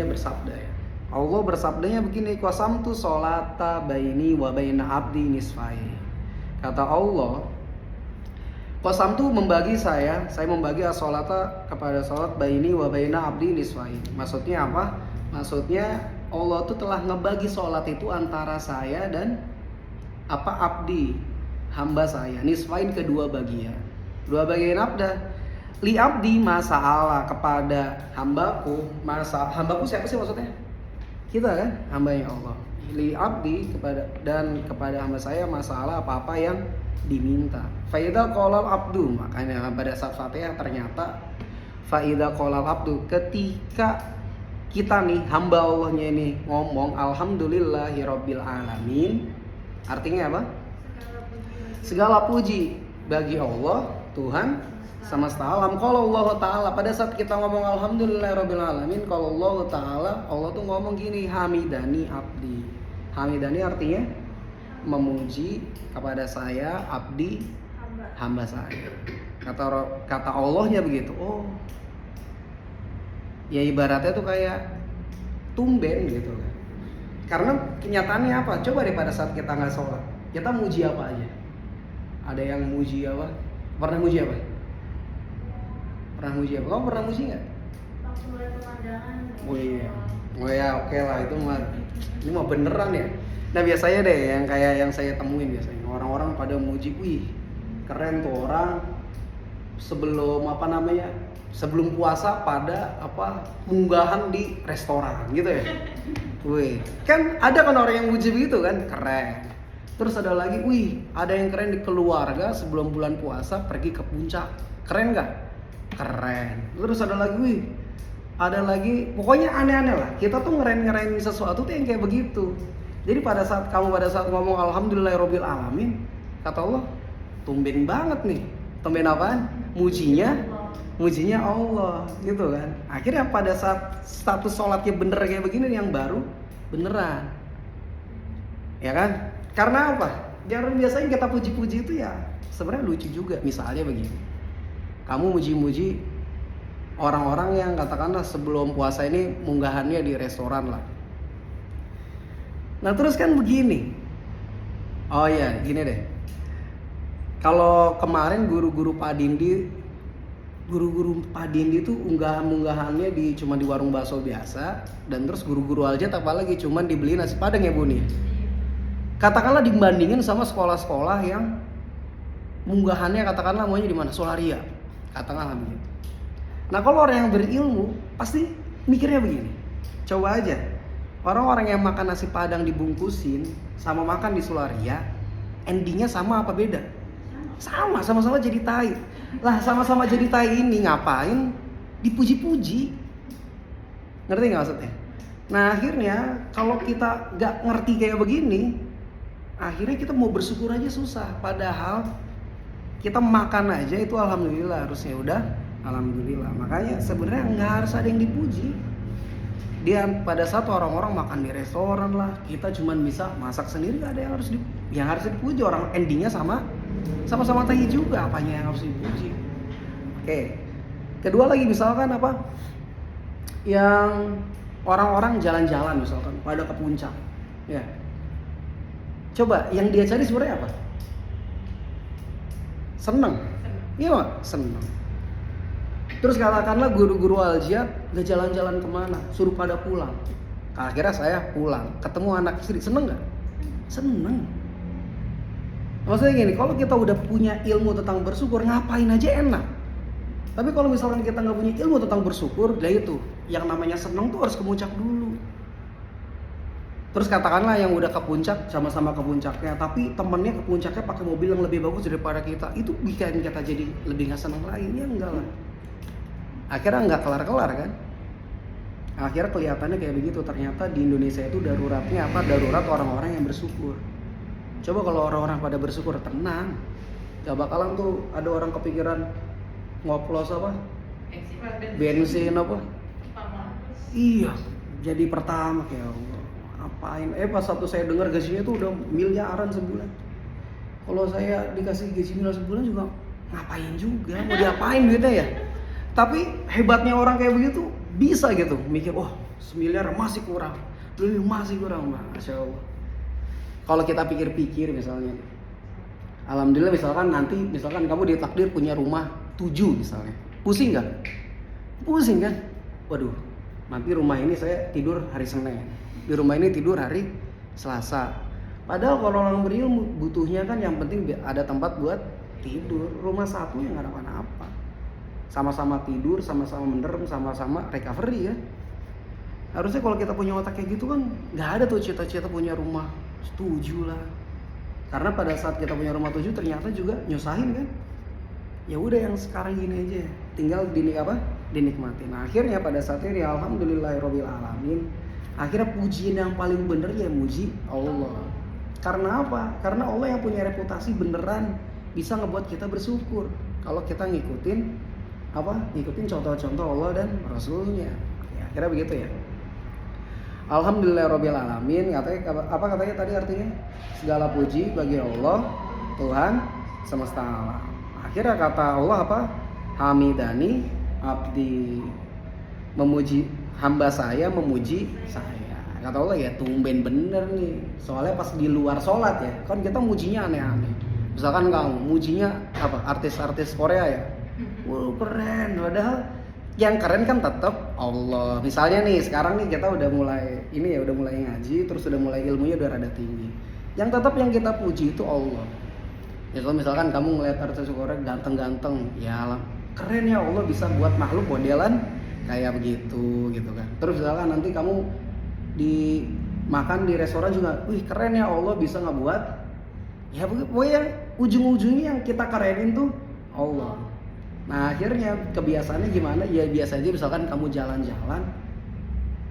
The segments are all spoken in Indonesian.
bersabda ya. Allah bersabdanya begini, qasamtu sholata baini wa baina abdi nisfai. Kata Allah, qasamtu membagi saya membagi as-sholata kepada sholat baini wa baina abdi nisfai. Maksudnya apa? Maksudnya Allah tuh telah ngebagi sholat itu antara saya dan abdi, hamba saya, nisfain kedua bagian. Dua bagian abda. Li abdi masa'ala kepada hambaku. Hambaku siapa sih maksudnya? Kita kan, hambanya Allah. Li abdi kepada hamba saya masalah apa-apa yang diminta. Faida qolal abdu, makanya pada saat Fatihah ternyata faida qolal abdu, ketika kita nih hamba Allahnya ini ngomong alhamdulillahirabbil alamin, artinya apa? Segala puji bagi Allah Tuhan semesta alam. Kalau Allah Ta'ala pada saat kita ngomong alhamdulillahirabbil alamin, kalau Allah Ta'ala, Allah tuh ngomong gini, hamidani abdi. Hamidani artinya memuji kepada saya abdi, hamba saya. Kata Allahnya begitu. Oh, ya ibaratnya tuh kayak tumben gitu kan. Karena kenyataannya apa? Coba deh pada saat kita nggak sholat, kita muji apa aja? Ada yang muji apa? Pernah muji apa? Pernah muji apa? Kamu pernah muji nggak? Waktu melihat pemandangan. Oh iya. Oh ya, oke lah, itu mah ini mah beneran ya. Nah biasanya deh yang kayak yang saya temuin biasanya orang-orang pada muji, wih keren tuh orang sebelum puasa pada munggahan di restoran gitu ya. Wih, kan ada kan orang yang muji begitu kan, keren. Terus ada lagi, wih ada yang keren di keluarga sebelum bulan puasa pergi ke puncak, keren nggak? Keren. Terus ada lagi, wih ada lagi, pokoknya aneh-aneh lah. Kita tuh ngeren-ngeren sesuatu tuh yang kayak begitu. Jadi pada saat ngomong alhamdulillahirabbil alamin, kata Allah, tumben banget nih. Tumben apaan? Mujinya Allah gitu kan. Akhirnya pada saat status sholatnya bener kayak begini yang baru beneran. Ya kan? Karena apa? Jangan biasanya kita puji-puji itu ya sebenarnya lucu juga. Misalnya begini, kamu muji-muji orang-orang yang katakanlah sebelum puasa ini munggahannya di restoran lah. Nah terus kan begini, oh iya gini deh, kalau kemarin guru-guru Padindi tuh unggahannya cuma di warung bakso biasa, dan terus guru-guru aljat apalagi cuma dibeli nasi padang ya Bu nih. Katakanlah dibandingin sama sekolah-sekolah yang munggahannya katakanlah maunya di mana, Solaria, katakanlah begitu. Nah kalau orang yang berilmu pasti mikirnya begini, coba aja orang-orang yang makan nasi padang dibungkusin sama makan di Solaria, endingnya sama apa beda? Sama-sama jadi tai. Lah sama-sama jadi tai ini ngapain dipuji-puji? Ngerti nggak maksudnya? Nah akhirnya kalau kita nggak ngerti kayak begini, akhirnya kita mau bersyukur aja susah. Padahal kita makan aja itu alhamdulillah, harusnya udah alhamdulillah. Makanya sebenarnya nggak harus ada yang dipuji. Dia pada saat orang-orang makan di restoran lah, kita cuman bisa masak sendiri, gak ada yang harus dipuji. Orang endingnya sama-sama tai juga, apanya yang harus dipuji. Oke. Kedua lagi misalkan apa? Yang orang-orang jalan-jalan misalkan pada ke puncak. Ya. Coba yang dia cari sebenarnya apa? Seneng. Iya nggak? Seneng. Terus katakanlah guru-guru aljat gak jalan-jalan kemana, suruh pada pulang. Akhirnya saya pulang, ketemu anak istri, seneng gak? Seneng. Maksudnya gini, kalau kita udah punya ilmu tentang bersyukur, ngapain aja enak. Tapi kalau misalkan kita gak punya ilmu tentang bersyukur, ya itu, yang namanya seneng tuh harus ke puncak dulu. Terus katakanlah yang udah ke puncak, sama-sama ke puncaknya, tapi temennya ke puncaknya pakai mobil yang lebih bagus daripada kita, itu bikin kita jadi lebih gak seneng lagi, ya enggak lah. Akhirnya nggak kelar-kelar kan. Akhirnya kelihatannya kayak begitu. Ternyata di Indonesia itu daruratnya apa? Darurat orang-orang yang bersyukur. Coba kalau orang-orang pada bersyukur, tenang, gak bakalan tuh ada orang kepikiran ngoplos apa? Bensin apa? Iya, jadi pertama kayak Allah. Apain? Pas satu saya dengar gajinya tuh udah miliaran sebulan. Kalau saya dikasih gaji miliaran sebulan juga ngapain juga? Mau diapain duitnya ya? Tapi hebatnya orang kayak begitu bisa gitu mikir, wah semiliar masih kurang, masih kurang, Masya Allah. Kalau kita pikir-pikir misalnya, alhamdulillah misalkan nanti misalkan kamu ditakdir punya rumah 7 misalnya, pusing nggak? Pusing kan? Waduh, nanti rumah ini saya tidur hari Senin, di rumah ini tidur hari Selasa. Padahal kalau orang berilmu butuhnya kan yang penting ada tempat buat tidur. Rumah satunya nggak ada apa-apa. Sama-sama tidur, sama-sama menderem, sama-sama recovery ya. Harusnya kalau kita punya otak kayak gitu kan nggak ada tuh cita-cita punya rumah 7 lah. Karena pada saat kita punya rumah 7 ternyata juga nyusahin kan. Ya udah yang sekarang gini aja, tinggal dinikmati. Nah akhirnya pada saat ini alhamdulillahirabbil alamin, akhirnya pujian yang paling bener ya muji Allah. Karena apa? Karena Allah yang punya reputasi beneran bisa ngebuat kita bersyukur kalau kita ngikutin contoh-contoh Allah dan Rasulnya. Ya, akhirnya begitu ya. Alhamdulillahirabbil alamin. Katanya tadi artinya? Segala puji bagi Allah, Tuhan semesta alam. Akhirnya kata Allah apa? Hamidani abdi, memuji hamba saya memuji saya. Kata Allah ya tumben bener nih. Soalnya pas di luar sholat ya, kan kita mujinya aneh-aneh. Misalkan kamu mujinya apa? Artis-artis Korea ya. Wow keren. Padahal yang keren kan tetap Allah. Misalnya nih sekarang nih kita udah mulai ngaji, terus udah mulai ilmunya udah rada tinggi. Yang tetap yang kita puji itu Allah. Ya kalau misalkan kamu ngeliat artis Korea ganteng-ganteng, ya keren ya Allah bisa buat makhluk modelan kayak begitu gitu kan. Terus misalkan nanti kamu makan di restoran juga, wih keren ya Allah bisa ngebuat. Ya pokoknya ujung-ujungnya yang kita kerenin tuh Allah. Nah akhirnya kebiasaannya gimana? Ya biasa aja misalkan kamu jalan-jalan.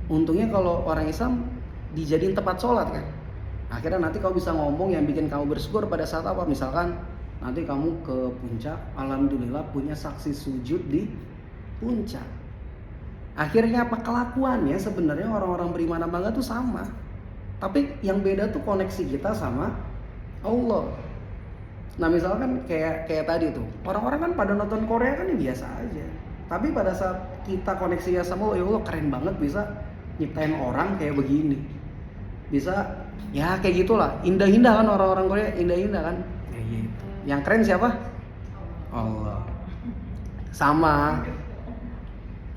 Untungnya kalau orang Islam dijadiin tempat sholat kan. Akhirnya nanti kamu bisa ngomong yang bikin kamu bersyukur pada saat apa? Misalkan nanti kamu ke puncak, alhamdulillah punya saksi sujud di puncak. Akhirnya apa kelakuannya sebenarnya orang-orang beriman bangga tuh sama. Tapi yang beda tuh koneksi kita sama Allah. Nah misalkan kayak tadi tuh orang-orang kan pada nonton Korea kan ya biasa aja. Tapi pada saat kita koneksinya sama Allah, ya Allah keren banget bisa nyiptain orang kayak begini. Bisa ya kayak gitulah, indah-indah kan orang-orang Korea, indah-indah kan. Kayak gitu. Yang keren siapa? Allah. Sama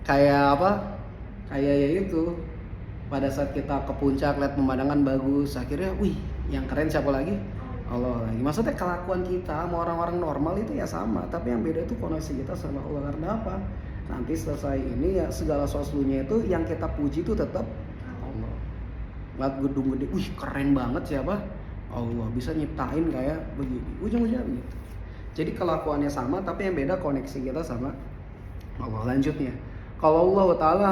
kayak apa? Kayak ya itu. Pada saat kita ke puncak lihat pemandangan bagus, akhirnya wih, yang keren siapa lagi? Allah lagi. Maksudnya kelakuan kita sama orang-orang normal itu ya sama, tapi yang beda itu koneksi kita sama Allah. Karena apa? Nanti selesai ini ya segala sesuatunya itu yang kita puji itu tetap Allah. Lihat gedung gede, wih keren banget siapa? Allah bisa nyiptain kayak begini. Ujung-ujungnya begitu. Jadi kelakuannya sama, tapi yang beda koneksi kita sama Allah. Lanjutnya, kalau Allah Ta'ala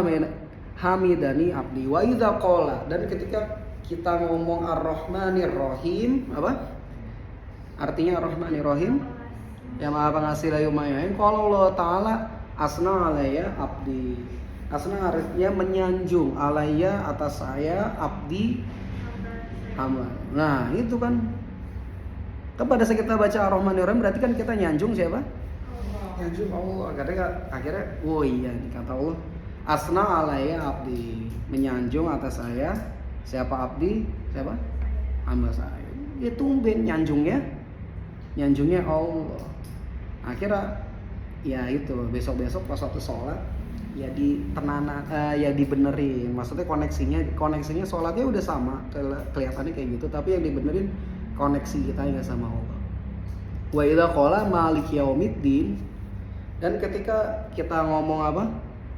hamidani abdi wa idza qala, dan ketika kita ngomong Ar-Rahmanir Rahim, apa? Artinya Ar-Rahmanir Rahim, yang Maha Pengasih lagi Maha. Kalau Allah Ta'ala asna alayya abdi, asna artinya menyanjung, alayya atas saya, abdi hamba. Nah itu kan pada saat kita baca Ar-Rahmanir Rahim berarti kan kita nyanjung siapa? Nyanjung Allah. Akhirnya oh iya kata Allah asna alayya abdi, menyanjung atas saya. Siapa abdi? Siapa? Hamba saya. Dia tumben nyanjungnya Allah. Akhirnya ya itu besok-besok pas waktu sholat ya ya dibenerin. Maksudnya koneksinya sholatnya udah sama, kelihatannya kayak gitu, tapi yang dibenerin koneksi kita nggak sama Allah. Wa idza qala maliki yaumiddin, dan ketika kita ngomong apa?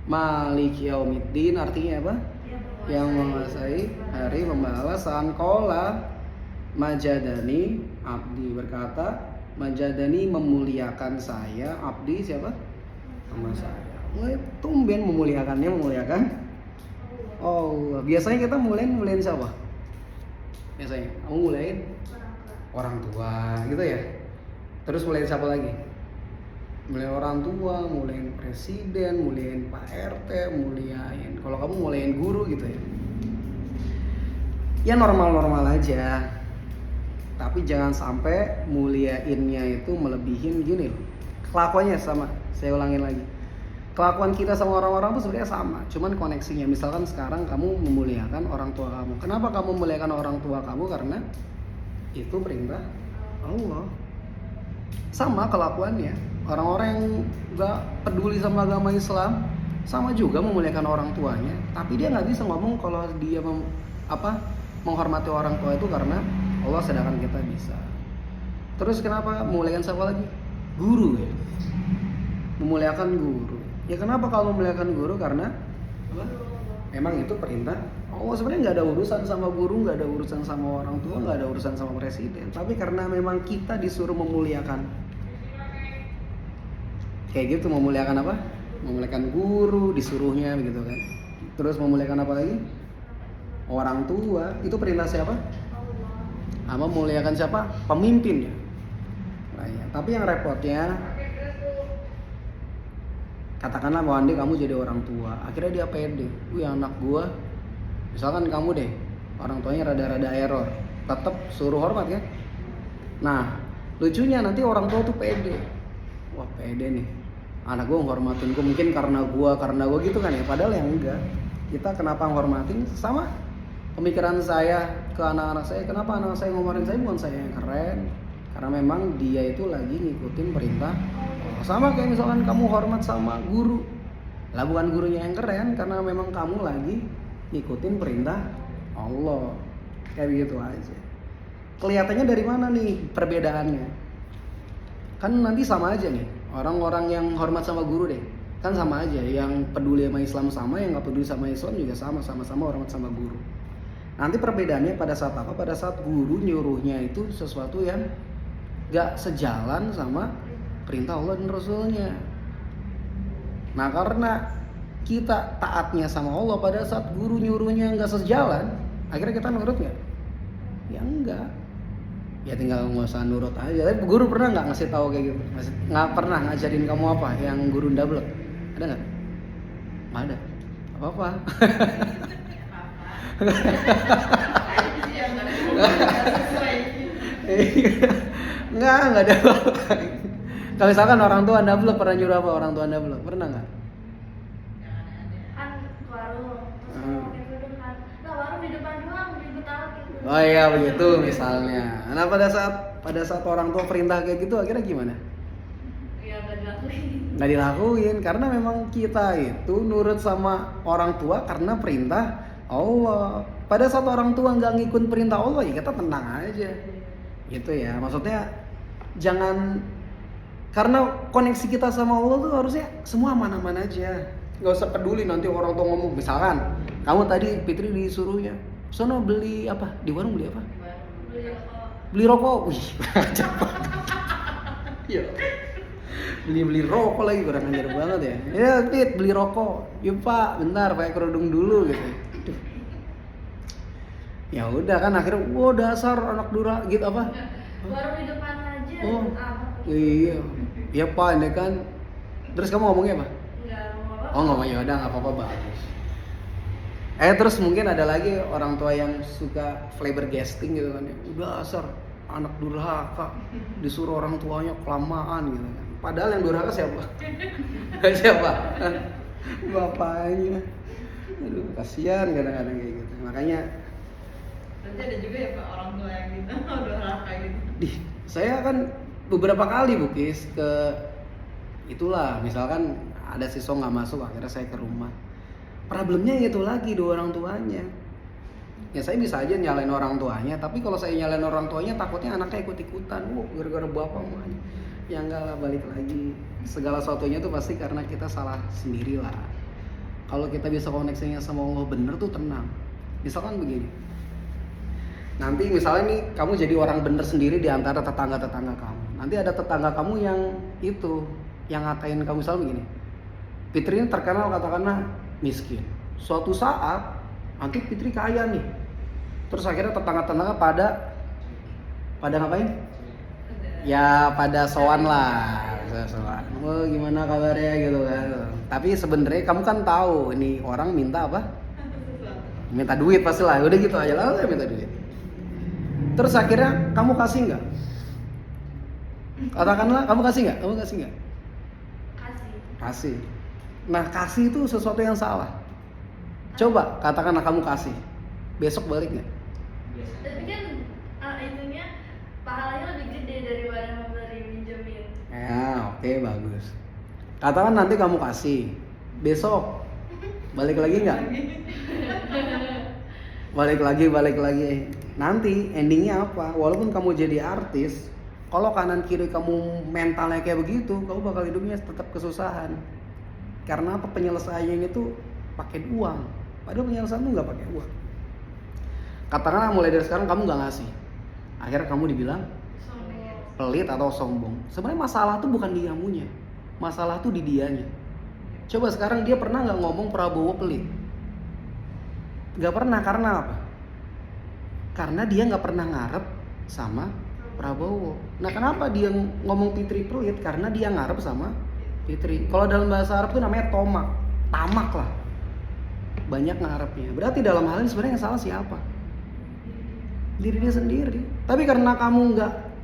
Maliki yaumiddin artinya apa? Yang menguasai hari pembalasan. Qala majadani abdi, berkata majadani memuliakan saya, abdi siapa? Sama saya. Tumben memuliakan Allah. Biasanya kita mulain siapa? Biasanya kamu mulain orang tua gitu ya. Terus mulain siapa lagi? Mulain orang tua, mulain presiden, mulain Pak RT, mulain kalau kamu mulain guru gitu ya. Ya normal-normal aja. Tapi jangan sampai muliainnya itu melebihin gini loh. Kelakuannya sama, saya ulangin lagi. kelakuan kita sama orang-orang tuh sebenarnya sama, cuman koneksinya. Misalkan sekarang kamu memuliakan orang tua kamu. Kenapa kamu memuliakan orang tua kamu? Karena itu perintah Allah. Sama kelakuannya. Orang-orang yang gak peduli sama agama Islam sama juga memuliakan orang tuanya, tapi dia nggak bisa ngomong kalau dia menghormati orang tua itu karena Allah, sedangkan kita bisa. Terus kenapa memuliakan siapa lagi? Guru ya. Memuliakan guru. Ya kenapa kalau memuliakan guru? Karena apa? Memang itu perintah Allah. Sebenarnya nggak ada urusan sama guru, nggak ada urusan sama orang tua, nggak ada urusan sama presiden. Tapi karena memang kita disuruh memuliakan, kayak gitu, memuliakan apa? Memuliakan guru, disuruhnya begitu kan. Terus memuliakan apa lagi? Orang tua. Itu perintah siapa? Sama memuliakan siapa? Pemimpinnya. Nah, ya. Tapi yang repotnya, katakanlah Wandi kamu jadi orang tua, akhirnya dia pede. Anak gua, misalkan kamu deh, orang tuanya rada-rada error, tetap suruh hormat kan? Nah, lucunya nanti orang tua tuh pede. Wah, pede nih, anak gua menghormatin gua, mungkin karena gua gitu kan ya. Padahal yang enggak. Kita kenapa menghormatin? Sama pemikiran saya ke anak-anak saya, kenapa anak saya ngomongin saya, bukan saya yang keren, karena memang dia itu lagi ngikutin perintah. Sama kayak misalkan kamu hormat sama guru, lah bukan gurunya yang keren, karena memang kamu lagi ngikutin perintah Allah. Kayak begitu aja. Kelihatannya dari mana nih perbedaannya? Kan nanti sama aja nih, orang-orang yang hormat sama guru deh, kan sama aja. Yang peduli sama Islam sama, yang nggak peduli sama Islam juga sama-sama hormat sama guru. Nanti perbedaannya pada saat apa? Pada saat guru nyuruhnya itu sesuatu yang nggak sejalan sama perintah Allah dan Rasulnya. Nah, karena kita taatnya sama Allah, pada saat guru nyuruhnya nggak sejalan, akhirnya kita nurut nggak? Ya enggak. Ya tinggal nggak usah nurut aja. Tapi guru pernah nggak ngasih tahu kayak gitu? Nggak pernah ngajarin kamu apa? Yang guru ndablek? Ada nggak? Nggak ada. Apa-apa. Nggak ada apa-apa. Kalau misalkan orang tua Anda belum pernah nyuruh apa, orang tua Anda belum pernah nggak? Kan warung, terus pakai kerudung kan. Nah, warung di depan doang, ribut alat gitu. Oh iya begitu misalnya. Nah pada saat orang tua perintah kayak gitu, akhirnya gimana? Iya, nggak dilakuin. Nggak dilakuin karena memang kita itu nurut sama orang tua karena perintah Allah. Pada saat orang tua nggak ngikut perintah Allah, ya kita tenang aja. Gitu ya. Maksudnya jangan, karena koneksi kita sama Allah tuh harusnya semua aman-aman aja. Gak usah peduli nanti orang tua ngomong. Misalkan kamu tadi Fitri disuruhnya, sono beli apa? Di warung beli apa? Beli rokok. Beli rokok. Wih, cepat. Iya. Beli rokok lagi, kurang ajar banget ya. Ya Fit, beli rokok. Yuk Pak, bentar pakai kerudung dulu gitu. Aduh. Ya udah kan akhirnya, wah dasar anak dura gitu apa? Warung di depan aja. Oh. Apa? Iya. Iya Pak, ini kan. Terus kamu ngomongnya apa? Enggak mau apa. Oh ngomong ya udah nggak apa-apa bagus. Terus mungkin ada lagi orang tua yang suka flabbergasting gitu kan ya. Udah asar anak durhaka, disuruh orang tuanya kelamaan gitu kan. Padahal yang durhaka siapa? Siapa? Bapaknya. Aduh kasihan kadang-kadang kayak gitu. Makanya Berarti ada juga ya Pak orang tua yang gitu, durhaka gitu. Saya kan beberapa kali Bukis ke itulah, misalkan ada siswa nggak masuk, akhirnya saya ke rumah. Problemnya itu lagi dua orang tuanya. Ya saya bisa aja nyalain orang tuanya, tapi kalau saya nyalain orang tuanya takutnya anaknya ikut-ikutan. Gara-gara bapak mamanya. Ya enggak lah, balik lagi. Segala sesuatunya tuh pasti karena kita salah sendirilah. Kalau kita bisa koneksinya sama Allah bener tuh tenang. Misalkan begini. Nanti misalnya nih kamu jadi orang bener sendiri di antara tetangga-tetangga kamu. Nanti ada tetangga kamu yang itu, yang ngatain kamu misalnya begini. Fitri ini terkenal katakanlah miskin. Suatu saat nanti Fitri kaya nih. Terus akhirnya tetangga-tetangga pada ngapain? Ya pada sowan lah. Sowan. Oh gimana kabarnya gitu kan. Tapi sebenarnya kamu kan tahu ini orang minta apa? Minta duit pastilah. Udah gitu aja lah, minta duit. Terus akhirnya kamu kasih nggak? Katakanlah kamu kasih nggak? Kasih. Kasih. Nah, kasih itu sesuatu yang salah. Coba katakanlah kamu kasih, besok balik nggak? Tapi kan itunya pahalanya lebih gede daripada memberi minjemin. Ya, oke, bagus. Katakan nanti kamu kasih, besok balik lagi nggak? Balik lagi. Nanti endingnya apa? Walaupun kamu jadi artis, kalau kanan kiri kamu mentalnya kayak begitu, kamu bakal hidupnya tetap kesusahan. Karena apa? Penyelesaiannya itu pakai uang. Padahal penyelesaian itu nggak pakai uang. Katakanlah mulai dari sekarang kamu nggak ngasih, akhirnya kamu dibilang pelit atau sombong. Sebenarnya masalah tuh bukan di kamunya, masalah tuh di dianya. Coba sekarang dia pernah nggak ngomong Prabowo pelit? Nggak pernah. Karena apa? Karena dia nggak pernah ngarep sama Prabowo. Nah, kenapa dia ngomong Fitri pelit? Karena dia ngarep sama Fitri. Kalau dalam bahasa Arab tuh namanya tomak, tamak lah. Banyak ngarepnya. Berarti dalam hal ini sebenarnya yang salah siapa? Diri dia sendiri. Tapi karena kamu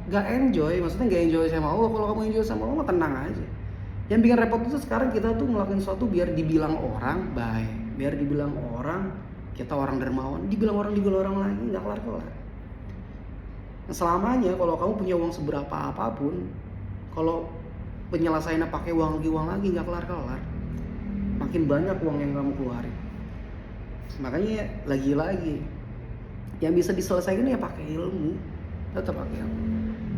nggak enjoy, maksudnya nggak enjoy sama Allah. Kalau kamu enjoy sama Allah, tenang aja. Yang bikin repot itu sekarang kita tuh ngelakuin sesuatu biar dibilang orang baik, biar dibilang orang kita orang dermawan, dibilang orang lagi, nggak kelar. Nah, selamanya kalau kamu punya uang seberapa apapun, kalau penyelesaiannya pakai uang lagi nggak kelar. Makin banyak uang yang kamu keluarin. Makanya lagi-lagi yang bisa diselesaikan ya pakai ilmu, tetap pakai ilmu.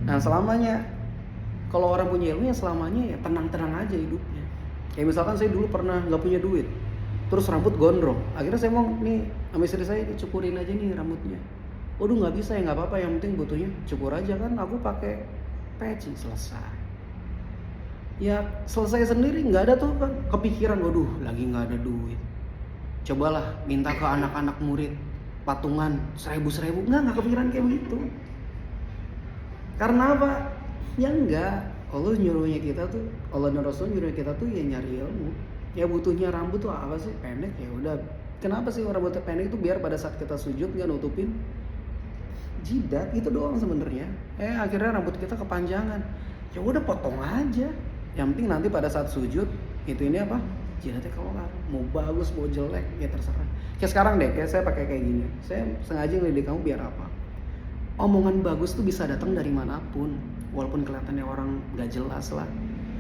Nah, selamanya kalau orang punya ilmu ya selamanya ya tenang-tenang aja hidupnya. Kayak misalkan saya dulu pernah nggak punya duit, terus rambut gondrong. Akhirnya saya mau nih sama istri saya dicukurin aja nih rambutnya. Waduh, nggak bisa ya, nggak apa-apa, yang penting butuhnya cukur aja kan. Aku pakai peci, selesai. Ya selesai sendiri, nggak ada tuh kan kepikiran, waduh lagi nggak ada duit. Cobalah minta ke anak-anak murid patungan 1.000, nggak kepikiran kayak begitu. Karena apa? Ya enggak. Allah nyuruhnya kita tuh, Allah dan Rasul nyuruhnya kita tuh ya nyari ilmu. Ya butuhnya rambut tuh apa sih? Pendek, ya udah. Kenapa sih rambutnya pendek itu? Biar pada saat kita sujud nggak nutupin jidat, itu doang sebenarnya. Akhirnya rambut kita kepanjangan. Ya udah potong aja. Yang penting nanti pada saat sujud itu ini apa? Jidatnya keluar. Mau bagus mau jelek ya terserah. Kayak sekarang deh, kayak saya pakai kayak gini. Saya sengaja ngelidik kamu biar apa? Omongan bagus tuh bisa datang dari manapun, walaupun kelihatannya orang nggak jelas lah.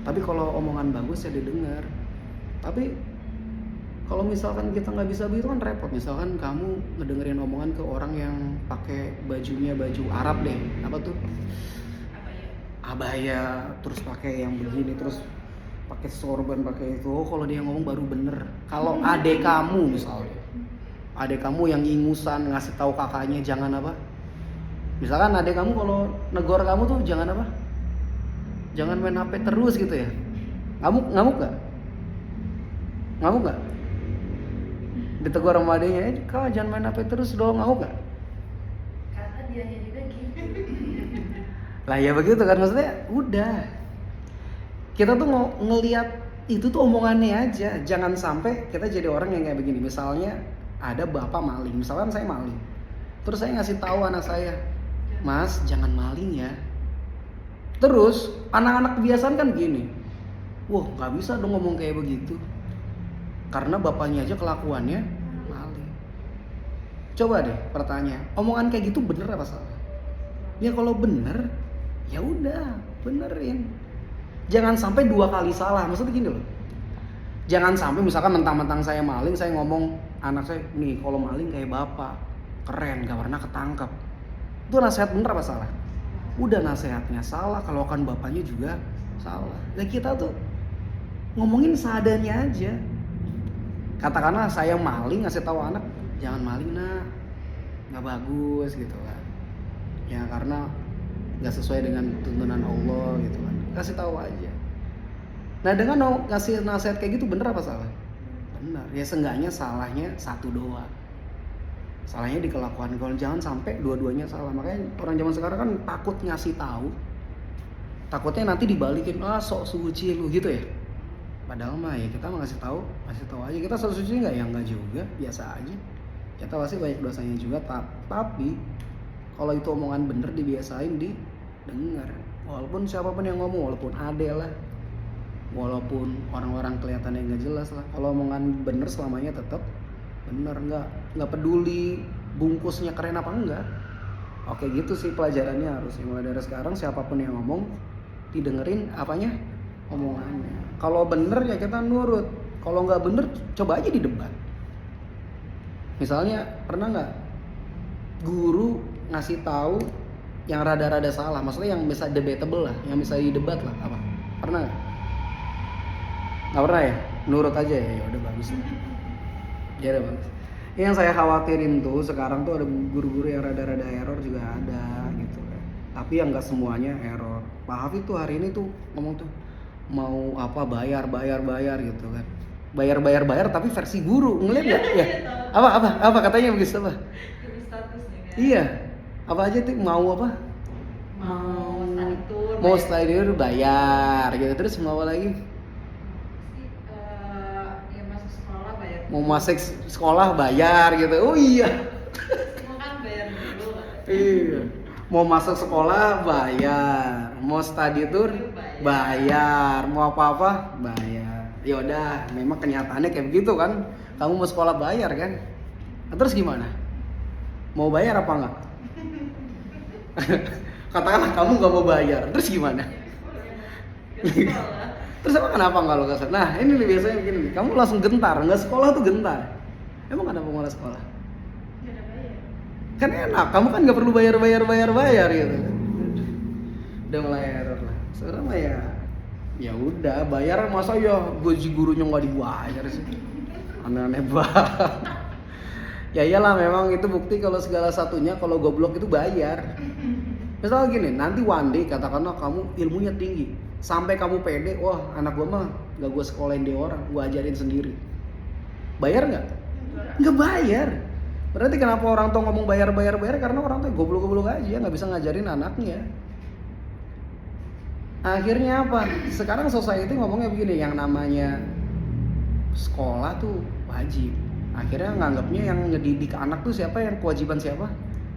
Tapi kalau omongan bagus ya didengar. Tapi kalau misalkan kita nggak bisa begitu kan repot. Misalkan kamu ngedengerin omongan ke orang yang pakai bajunya baju Arab deh, apa tuh? Abaya, terus pakai yang begini, terus pakai sorban, pakai itu. Oh, kalau dia ngomong baru bener. Kalau adek kamu misalnya, adek kamu yang ingusan ngasih tahu kakaknya jangan apa? Misalkan adek kamu kalau negor kamu tuh jangan apa? Jangan main HP terus gitu ya. Ngamuk gak? Ngamuk gak? Ditegur sama adeknya, kau jangan main HP terus dong, ngamuk gak? Karena dianya juga gitu. Lah ya begitu kan, maksudnya udah. Kita tuh mau ngelihat itu tuh omongannya aja. Jangan sampai kita jadi orang yang kayak begini. Misalnya ada bapak maling, misalkan saya maling. Terus saya ngasih tahu anak saya, "Mas, jangan maling ya." Terus anak-anak kebiasaan kan gini. Wah, nggak bisa dong ngomong kayak begitu. Karena bapaknya aja kelakuannya maling. Coba deh pertanyaan, omongan kayak gitu bener apa salah? Ya kalau bener, ya udah benerin. Jangan sampai 2 kali salah. Maksudnya gini loh. Jangan sampai misalkan mentang-mentang saya maling, saya ngomong anak saya, nih kalau maling kayak bapak, keren, gak pernah ketangkep. Itu nasihat bener apa salah? Udah nasihatnya salah, kalau kan bapaknya juga salah. Nah kita tuh ngomongin seadanya aja. Katakanlah saya maling, ngasih tahu anak, jangan maling nak, nggak bagus gitu kan. Ya karena nggak sesuai dengan tuntunan Allah gitu kan. Kasih tahu aja. Nah dengan ngasih nasihat kayak gitu bener apa salah? Bener. Ya seenggaknya salahnya satu doang. Salahnya di kelakuan. Kalau jangan sampai dua-duanya salah. Makanya orang zaman sekarang kan takut ngasih tahu. Takutnya nanti dibalikin, sok suci lu gitu ya. Padahal mah ya kita mau ngasih tahu aja. Kita sok suci nggak? Ya nggak juga, biasa aja. Kita pasti banyak dosanya juga. Tapi kalau itu omongan bener dibiasain didengar. Walaupun siapapun yang ngomong, walaupun ade lah. walaupun orang-orang kelihatannya nggak jelas lah. Kalau omongan bener selamanya tetap bener, nggak peduli bungkusnya keren apa enggak. Oke, gitu sih pelajarannya harusnya. Mulai dari sekarang siapapun yang ngomong didengerin apanya, omongannya. Kalau bener ya kita nurut, kalau nggak bener coba aja didebat. Misalnya pernah nggak guru ngasih tahu yang rada-rada salah, maksudnya yang bisa debatable lah, yang bisa didebat lah, apa? Pernah nggak? Nggak pernah ya? Nurut aja ya udah bagus lah. Ya udah bagus. Yang saya khawatirin tuh sekarang tuh ada guru-guru yang rada-rada error juga ada gitu kan. Tapi yang nggak semuanya error. Pak Hafid tuh hari ini tuh ngomong tuh mau apa bayar gitu kan. Bayar tapi versi guru, ngeliat nggak? Ya. Apa katanya begitu apa? Iya. Apa aja tuh mau apa? Mau study tour bayar gitu. Terus mau apa lagi? Mau masuk sekolah bayar gitu. Oh iya. Kan bayar dulu. Iya. Mau masuk sekolah bayar, mau study tour bayar, mau apa-apa bayar. Ya udah, memang kenyataannya kayak begitu kan. Kamu mau sekolah bayar kan? Nah, terus gimana? Mau bayar apa enggak? Katakanlah kamu nggak mau bayar, terus gimana? Terus emang kenapa nggak lo kasar? Nah ini nih biasanya begini nih, kamu langsung gentar, nggak sekolah tuh gentar. Emang kenapa nggak sekolah? Nggak ada bayar. Kan enak, kamu kan nggak perlu bayar gitu. Udah mulai error lah. Sekarang mah ya udah bayar, masa ya gaji gurunya nggak dibayar sih? Aneh-aneh banget. Ya iyalah, memang itu bukti kalau segala satunya kalau goblok itu bayar. Misalnya gini, nanti one day katakanlah kamu ilmunya tinggi, sampai kamu pede, wah anak gua mah gak gua sekolahin dia orang, gua ajarin sendiri. Bayar nggak? Nggak bayar. Berarti kenapa orang tua ngomong bayar? Karena orang tua goblok-goblok aja, nggak bisa ngajarin anaknya. Akhirnya apa? Sekarang society ngomongnya begini, yang namanya sekolah tuh wajib. Akhirnya nganggapnya yang ngedidik anak tuh siapa, yang kewajiban siapa?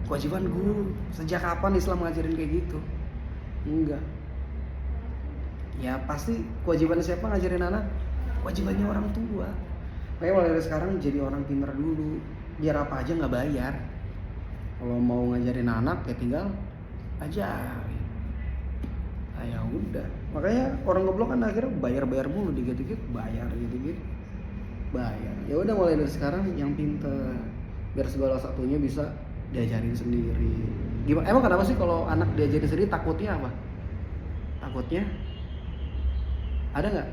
Kewajiban guru. Sejak kapan Islam ngajarin kayak gitu? Enggak. Ya pasti kewajiban siapa ngajarin anak? Kewajibannya orang tua. Makanya mulai dari sekarang jadi orang pintar dulu. Biar apa aja nggak bayar. Kalau mau ngajarin anak ya tinggal ajarin. Nah, ya udah. Makanya orang goblok kan akhirnya bayar mulu, dikit-dikit bayar gitu-gitu. Bayar. Ya udah mulai dari sekarang yang pintar. Biar segala satunya bisa diajarin sendiri. Gimana? Emang kenapa sih kalau anak diajarin sendiri takutnya apa? Takutnya ada nggak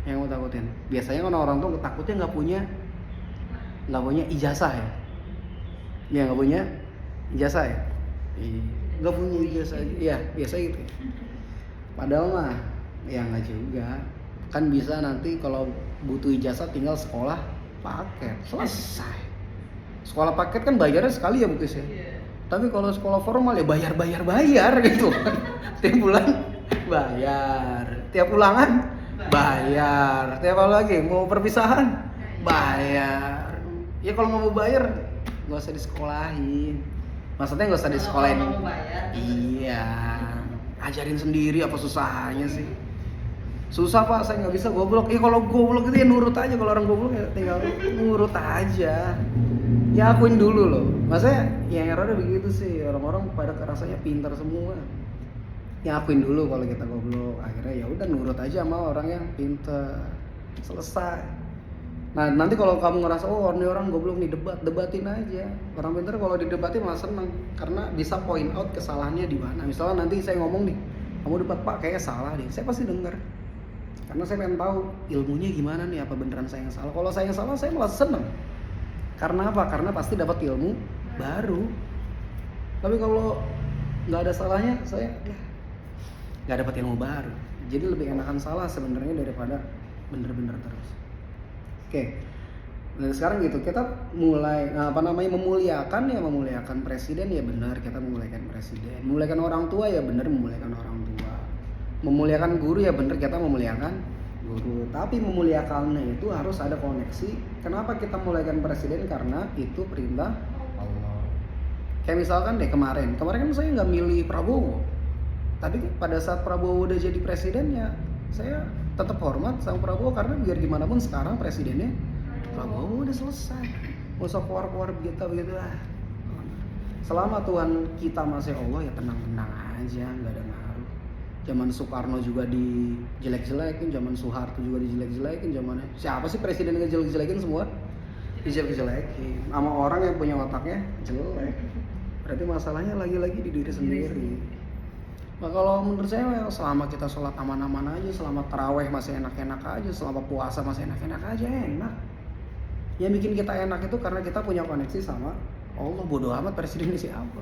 yang mau takutin? Biasanya kan orang tuh takutnya nggak punya ijazah ya. Ya nggak punya ijazah ya. Nggak punya ijazah. Iya biasa gitu. Padahal mah ya nggak juga. Kan bisa nanti kalau butuh ijazah tinggal sekolah paket, selesai. Sekolah paket kan bayarnya sekali ya Bu Kis ya. Tapi kalau sekolah formal ya bayar gitu. Tiap bulan bayar, tiap ulangan bayar, tiap apa lagi mau perpisahan bayar. Ya kalau nggak mau bayar nggak usah disekolahin. Maksudnya nggak usah disekolahin. Kalau mau bayar. Iya, ajarin sendiri apa susahnya sih? Susah Pak, saya nggak bisa goblok. Kalau goblok itu ya nurut aja. Kalau orang goblok ya tinggal nurut aja. Ya akuin dulu loh. Maksudnya yang errornya begitu sih. Orang-orang pada rasanya pintar semua. Ya akuin dulu kalau kita goblok. Akhirnya ya udah nurut aja sama orang yang pintar. Selesai. Nah nanti kalau kamu ngerasa oh ini orang goblok nih, debatin aja. Orang pintar kalau didebatin malah seneng karena bisa point out kesalahannya di mana. Misalnya nanti saya ngomong nih, kamu debat Pak kayaknya salah nih. Saya pasti denger. Karena saya pengen tahu ilmunya gimana nih, apa beneran saya yang salah. Kalau saya yang salah, saya malah seneng. Karena apa? Karena pasti dapat ilmu baru. Tapi kalau nggak ada salahnya, saya nggak dapat ilmu baru. Jadi lebih enakan salah sebenarnya daripada bener-bener terus. Oke. Nah sekarang gitu, kita mulai memuliakan presiden ya benar, kita memuliakan presiden. Memuliakan orang tua ya benar, memuliakan orang tua. Memuliakan guru ya bener, kita memuliakan guru. Tapi memuliakannya itu harus ada koneksi. Kenapa kita memuliakan presiden? Karena itu perintah Allah. Kayak misalkan deh kemarin kan saya nggak milih Prabowo. Tapi pada saat Prabowo udah jadi presiden ya saya tetap hormat sama Prabowo karena biar gimana pun sekarang presidennya Prabowo udah selesai. Nggak usah keluar-keluar begitu lah. Selama Tuhan kita masih Allah ya tenang-tenang aja, nggak ada ngaruh. Zaman Soekarno juga dijelek-jelekin, zaman Soeharto juga dijelek-jelekin, zamannya siapa sih presiden yang dijelek-jelekin semua? Dijelek-jelekin sama orang yang punya otaknya jelek. Berarti masalahnya lagi-lagi di diri sendiri. Nah kalau menurut saya selama kita sholat aman-aman aja, selama taraweh masih enak-enak aja, selama puasa masih enak-enak aja, enak. Yang bikin kita enak itu karena kita punya koneksi sama Allah. Bodoh amat presiden ini siapa.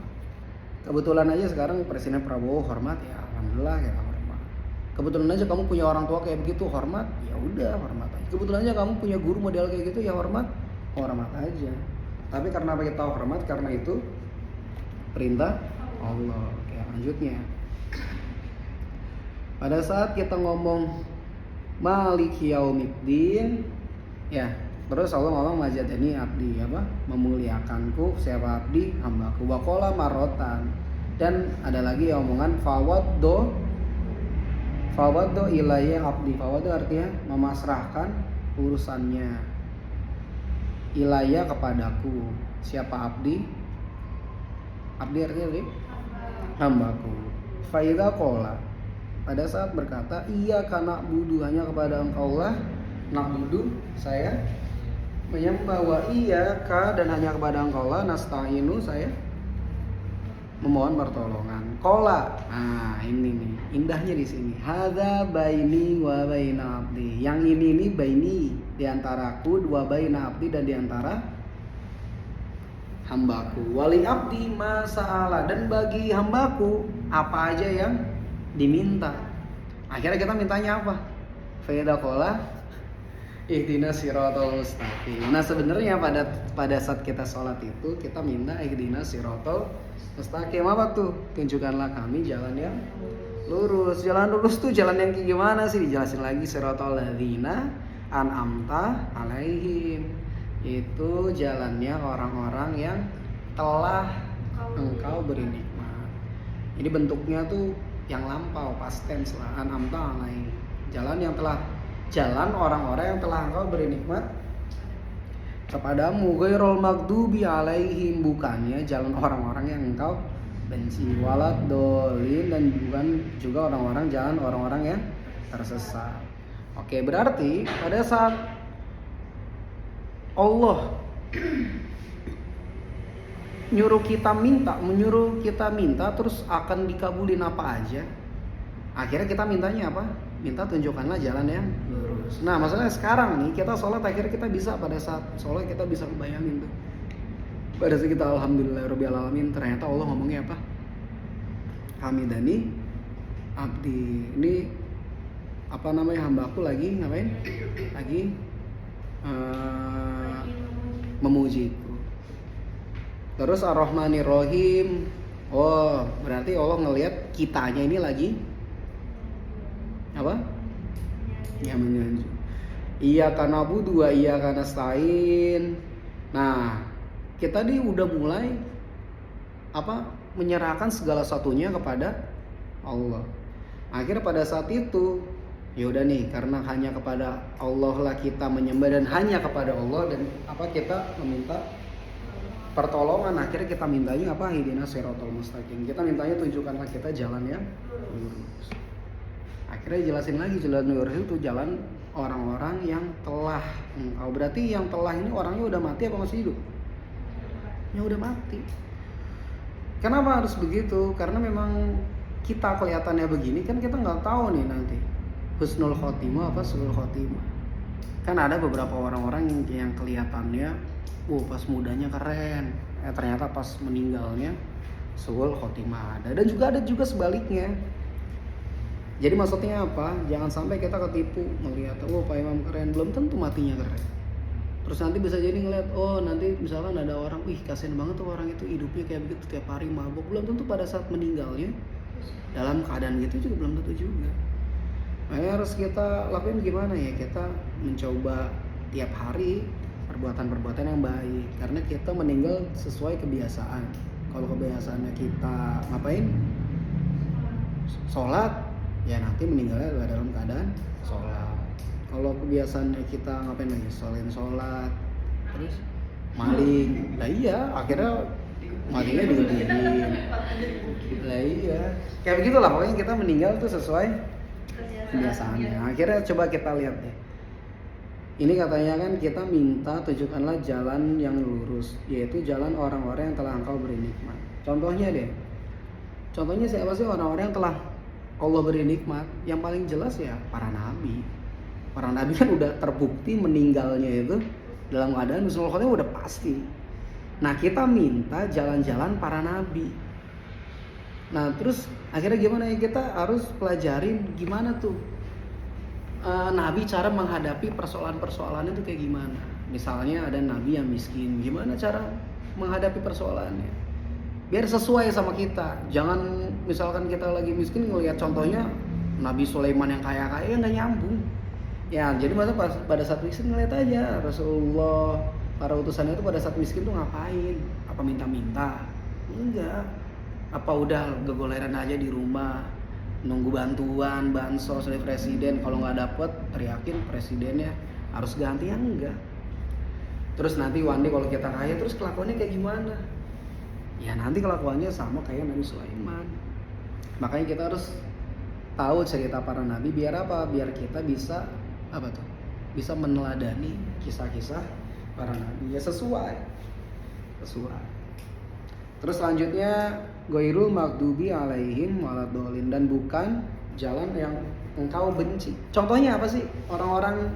Kebetulan aja sekarang presiden Prabowo hormat ya, alhamdulillah ya hormat. Kebetulan aja kamu punya orang tua kayak begitu hormat, ya udah hormat aja. Kebetulan aja kamu punya guru model kayak gitu ya hormat aja. Tapi karena kita hormat karena itu perintah Allah. Oke, lanjutnya. Pada saat kita ngomong Maliki Yaumiddin, ya terus Allah ngomong majadani abdi, apa? Memuliakanku siapa abdi hambaku. Waqala marotan. Dan ada lagi omongan fawaddo ilayya abdi. Fawaddo artinya memasrahkan urusannya ilayya kepadaku. Siapa abdi? Abdi artinya apa? Hambaku. Faida kola, pada saat berkata iya karena budu hanya kepada engkau lah nak budu saya menyembah, wa iya ka dan hanya kepada engkau lah nasta'inu saya memohon pertolongan. Kola, nah ini nih indahnya di sini. Hadza baini wa baina abdi. Yang ini baini di antaraku, wa baina abdi dan di antara hambaku. Wali abdi masa'ala, dan bagi hambaku apa aja yang diminta. Akhirnya kita mintanya apa? Faida qala ihdinas siratal mustaqim. Nah, sebenarnya pada saat kita sholat itu kita minta ihdinas siratal mustaqim. Apa tuh? Tunjukkanlah kami jalan yang lurus. Jalan lurus tuh jalan yang kayak gimana sih? Dijelasin lagi, siratal ladzina an'amta alaihim. Itu jalannya orang-orang yang telah engkau beri nikmat. Ini bentuknya tuh yang lampau, past tense lah, an'amta alaihim. Jalan orang-orang yang telah engkau beri nikmat kepadamu. Ghairul maghdubi alaihim, bukannya jalan orang-orang yang engkau benci. Walad dolin, dan bukan juga jalan orang-orang yang tersesat. Oke, berarti pada saat Allah menyuruh kita minta terus akan dikabulin apa aja. Akhirnya kita mintanya apa? Minta tunjukkanlah jalan yang lurus. Nah, masalahnya sekarang nih kita sholat, akhirnya kita bisa pada saat sholat kita bisa bayangin tuh. Pada saat kita alhamdulillahirabbil alamin, ternyata Allah ngomongnya apa? Hamidani abdi. Ini apa namanya, hambaku lagi ngapain? Lagi memujiku. Terus Ar-Rahmanir Rahim. Oh, berarti Allah ngelihat kitanya ini lagi apa? Ya, menyanjung. Iyyaka na'budu wa iyyaka nasta'in. Nah, kita nih udah mulai apa? Menyerahkan segala satunya kepada Allah. Akhirnya pada saat itu, ya udah nih, karena hanya kepada Allah lah kita menyembah dan hanya kepada Allah, dan apa kita meminta pertolongan. Akhirnya kita mintanya apa? Ihdinas siratal mustaqim. Kita mintanya tunjukkanlah kita jalan yang lurus. Akhirnya jelasin lagi, jalan lurus itu jalan orang-orang yang telah engkau. Berarti yang telah ini orangnya udah mati apa masih hidup? Ya udah mati. Kenapa harus begitu? Karena memang kita kelihatannya begini kan, kita nggak tahu nih nanti husnul khotimah apa suul khotimah. Kan ada beberapa orang-orang yang kelihatannya pas mudanya keren, ternyata pas meninggalnya suul khotimah ada. Dan juga ada juga sebaliknya. Jadi maksudnya apa? Jangan sampai kita ketipu melihat Pak Imam keren, belum tentu matinya keren. Terus nanti bisa jadi ngeliat, nanti misalkan ada orang, kasian banget tuh orang itu hidupnya kayak begitu tiap hari mabuk. Belum tentu pada saat meninggalnya dalam keadaan gitu juga belum tentu juga. Makanya harus kita lakuin gimana ya? Kita mencoba tiap hari perbuatan-perbuatan yang baik, karena kita meninggal sesuai kebiasaan. Kalau kebiasaannya kita ngapain? Sholat, ya nanti meninggalnya dalam keadaan sholat. Kalau kebiasaannya kita ngapain lagi? Sholat, terus maling. Lah iya, akhirnya malingnya digebukin. Lah iya. Kayak begitulah pokoknya kita meninggal tuh sesuai kebiasaannya. Akhirnya coba kita lihat deh. Ini katanya kan kita minta tunjukkanlah jalan yang lurus, yaitu jalan orang-orang yang telah engkau beri nikmat. Contohnya deh. Contohnya siapa sih orang-orang yang telah Allah beri nikmat? Yang paling jelas ya para nabi. Para nabi kan udah terbukti meninggalnya itu dalam keadaan husnul khotimah udah pasti. Nah, kita minta jalan-jalan para nabi. Nah, terus akhirnya gimana ya? Kita harus pelajarin gimana tuh nabi cara menghadapi persoalan-persoalannya itu kayak gimana. Misalnya ada nabi yang miskin, gimana cara menghadapi persoalannya biar sesuai sama kita. Jangan misalkan kita lagi miskin ngelihat contohnya Nabi Sulaiman yang kaya-kaya, nggak nyambung ya. Jadi masa pada saat miskin ngeliat aja Rasulullah, para utusannya itu pada saat miskin tuh ngapain? Apa minta-minta? Enggak. Apa udah gegoleran aja di rumah nunggu bantuan bansos dari presiden, kalau nggak dapet teriakin presidennya harus ganti? Ya enggak. Terus nanti one day kalau kita kaya terus kelakuannya kayak gimana? Ya nanti kelakuannya sama kayak Nabi Sulaiman. Makanya kita harus tahu cerita para nabi biar apa? Biar kita bisa apa tuh? Bisa meneladani kisah-kisah para nabi ya sesuai. Terus selanjutnya ghairul maghdubi alaihim waladhdallin, dan bukan jalan yang engkau benci. Contohnya apa sih? Orang-orang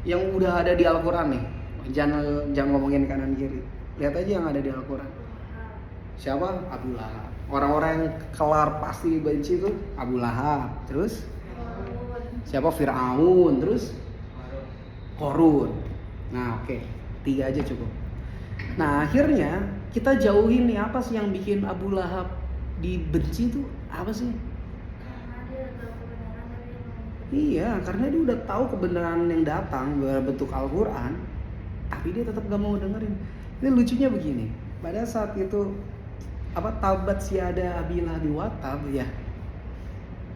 yang udah ada di Al-Qur'an nih. Jangan ngomongin kanan kiri. Lihat aja yang ada di Al-Qur'an. Siapa? Abu Lahab. Orang-orang yang kelar pasti benci itu Abu Lahab. Terus siapa? Fir'aun. Terus Qarun. Nah oke, 3 aja cukup. Nah akhirnya kita jauhin nih, apa sih yang bikin Abu Lahab dibenci itu? Apa sih? Iya, karena dia udah tahu kebenaran yang datang berbentuk Al-Quran, tapi dia tetap gak mau dengerin. Ini lucunya begini, pada saat itu tabat siada Abi Lahab wa tab ya.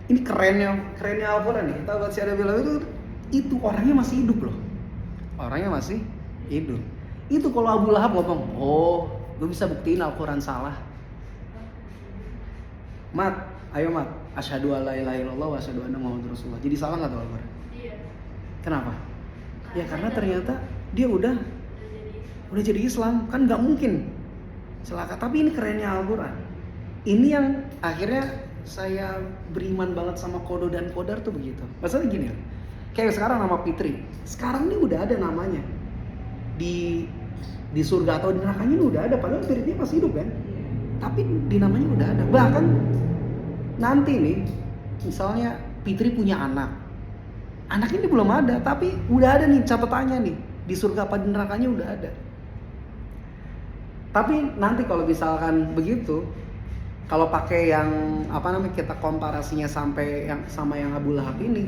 Ini kerennya Al-Quran nih. Tabat siada Abi Lahab itu orangnya masih hidup loh. Orangnya masih hidup. Itu kalau Abu Lahab ngomong, "Oh, gue bisa buktiin Al-Quran salah." Mat, ayo Mat, asyhadu alla ilaha illallah wa asyhadu anna muhammadar rasulullah. Jadi salah enggak tuh Al-Quran? Iya. Kenapa? Ya karena ternyata dia udah jadi Islam, kan nggak mungkin celaka. Tapi ini kerennya Al-Quran. Ini yang akhirnya saya beriman banget sama kodo dan kodar tuh begitu. Maksudnya gini, kayak sekarang nama Fitri. Sekarang ini udah ada namanya di surga atau di nerakanya ini udah ada. Padahal Fitri masih hidup kan. Tapi di namanya udah ada. Bahkan nanti nih, misalnya Fitri punya anak. Anak ini belum ada, tapi udah ada nih catatannya nih. Di surga apa di nerakanya udah ada. Tapi nanti kalau misalkan begitu, kalau pakai yang kita komparasinya sampai yang sama yang Abu Lahab ini,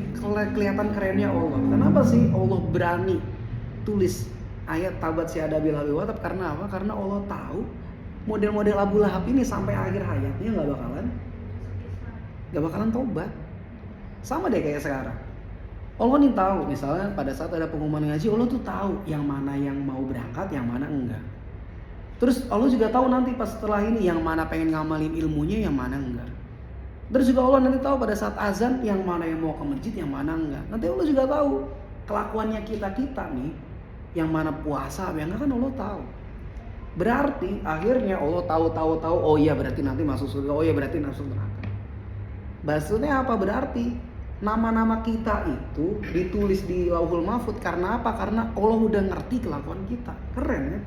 kelihatan kerennya Allah. Kenapa sih Allah berani tulis ayat tabat siada Abi Lahab wa tab? Karena apa? Karena Allah tahu model-model Abu Lahab ini sampai akhir hayatnya nggak bakalan tobat. Sama deh kayak sekarang. Allah nih tahu, misalnya pada saat ada pengumuman ngaji, Allah tuh tahu yang mana yang mau berangkat, yang mana enggak. Terus Allah juga tahu nanti pas setelah ini yang mana pengen ngamalin ilmunya, yang mana enggak. Terus juga Allah nanti tahu pada saat azan yang mana yang mau ke masjid, yang mana enggak. Nanti Allah juga tahu kelakuannya kita nih, yang mana puasa, yang enggak, kan Allah tahu. Berarti akhirnya Allah tahu, oh iya berarti nanti masuk surga, oh iya berarti masuk neraka. Maksudnya apa? Berarti nama-nama kita itu ditulis di Lauhul Mahfuz karena apa? Karena Allah udah ngerti kelakuan kita. Keren ya?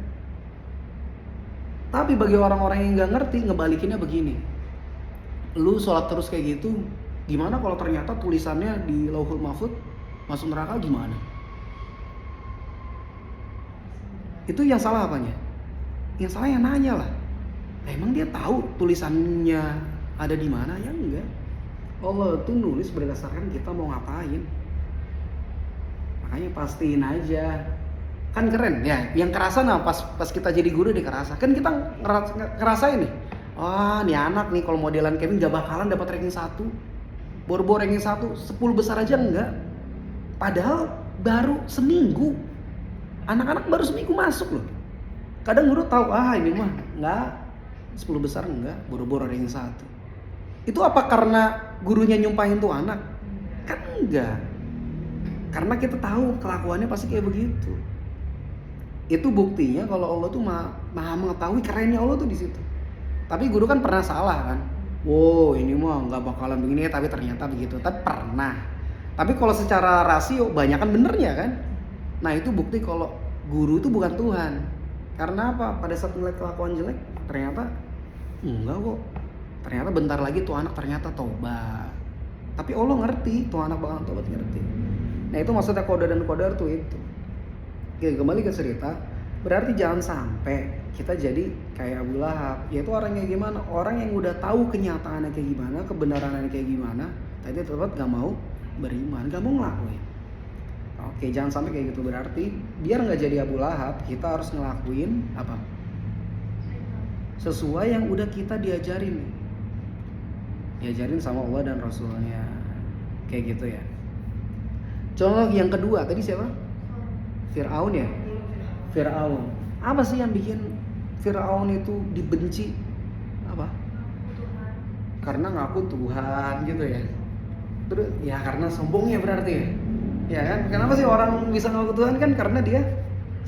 Tapi bagi orang-orang yang nggak ngerti, ngebalikinnya begini. Lu sholat terus kayak gitu, gimana kalau ternyata tulisannya di Lauhul Mahfuz masuk neraka gimana? Itu yang salah apanya? Yang salah yang nanya lah. Emang dia tahu tulisannya ada di mana? Ya enggak. Allah tuh nulis berdasarkan kita mau ngapain. Makanya pastiin aja. Kan keren ya, yang kerasa pas kita jadi guru deh kerasa. Kan kita ngerasain nih. Wah, nih anak nih kalau modelan Kevin gak bakalan dapat ranking 1. Bor-bor ranking 1, 10 besar aja enggak. Padahal baru seminggu. Anak-anak baru seminggu masuk loh. Kadang guru tahu, ini mah enggak, 10 besar enggak, boro-boro ada yang satu. Itu apa karena gurunya nyumpahin tuh anak? Kan enggak. Karena kita tahu kelakuannya pasti kayak begitu. Itu buktinya kalau Allah tuh maha mengetahui, kerennya Allah tuh di situ. Tapi guru kan pernah salah kan. Wow, ini mah nggak bakalan begini ya, tapi ternyata begitu. Tapi pernah. Tapi kalau secara rasio banyakan benernya kan. Nah itu bukti kalau guru itu bukan Tuhan. Karena apa? Pada saat ngeliat kelakuan jelek, ternyata enggak kok. Ternyata bentar lagi tuh anak ternyata tobat. Tapi Allah ngerti, tuh anak bakal tobat, ngerti. Nah itu maksudnya qada dan qadar tuh itu. Oke, kembali ke cerita. Berarti jangan sampai kita jadi kayak Abu Lahab. Yaitu orang yang gimana? Orang yang udah tahu kenyataannya kayak gimana, kebenarannya kayak gimana, tapi tetap gak mau beriman, gak mau ngelakuin. Oke, jangan sampai kayak gitu. Berarti biar nggak jadi Abu Lahab, kita harus ngelakuin apa? Sesuai yang udah kita diajarin sama Allah dan Rasulnya. Kayak gitu ya. Contoh yang kedua tadi siapa? Fir'aun ya? Fir'aun. Apa sih yang bikin Fir'aun itu dibenci? Apa? Karena ngaku Tuhan gitu ya. Terus ya karena sombongnya berarti ya. Ya kan? Kenapa sih orang bisa ngaku Tuhan kan? Karena dia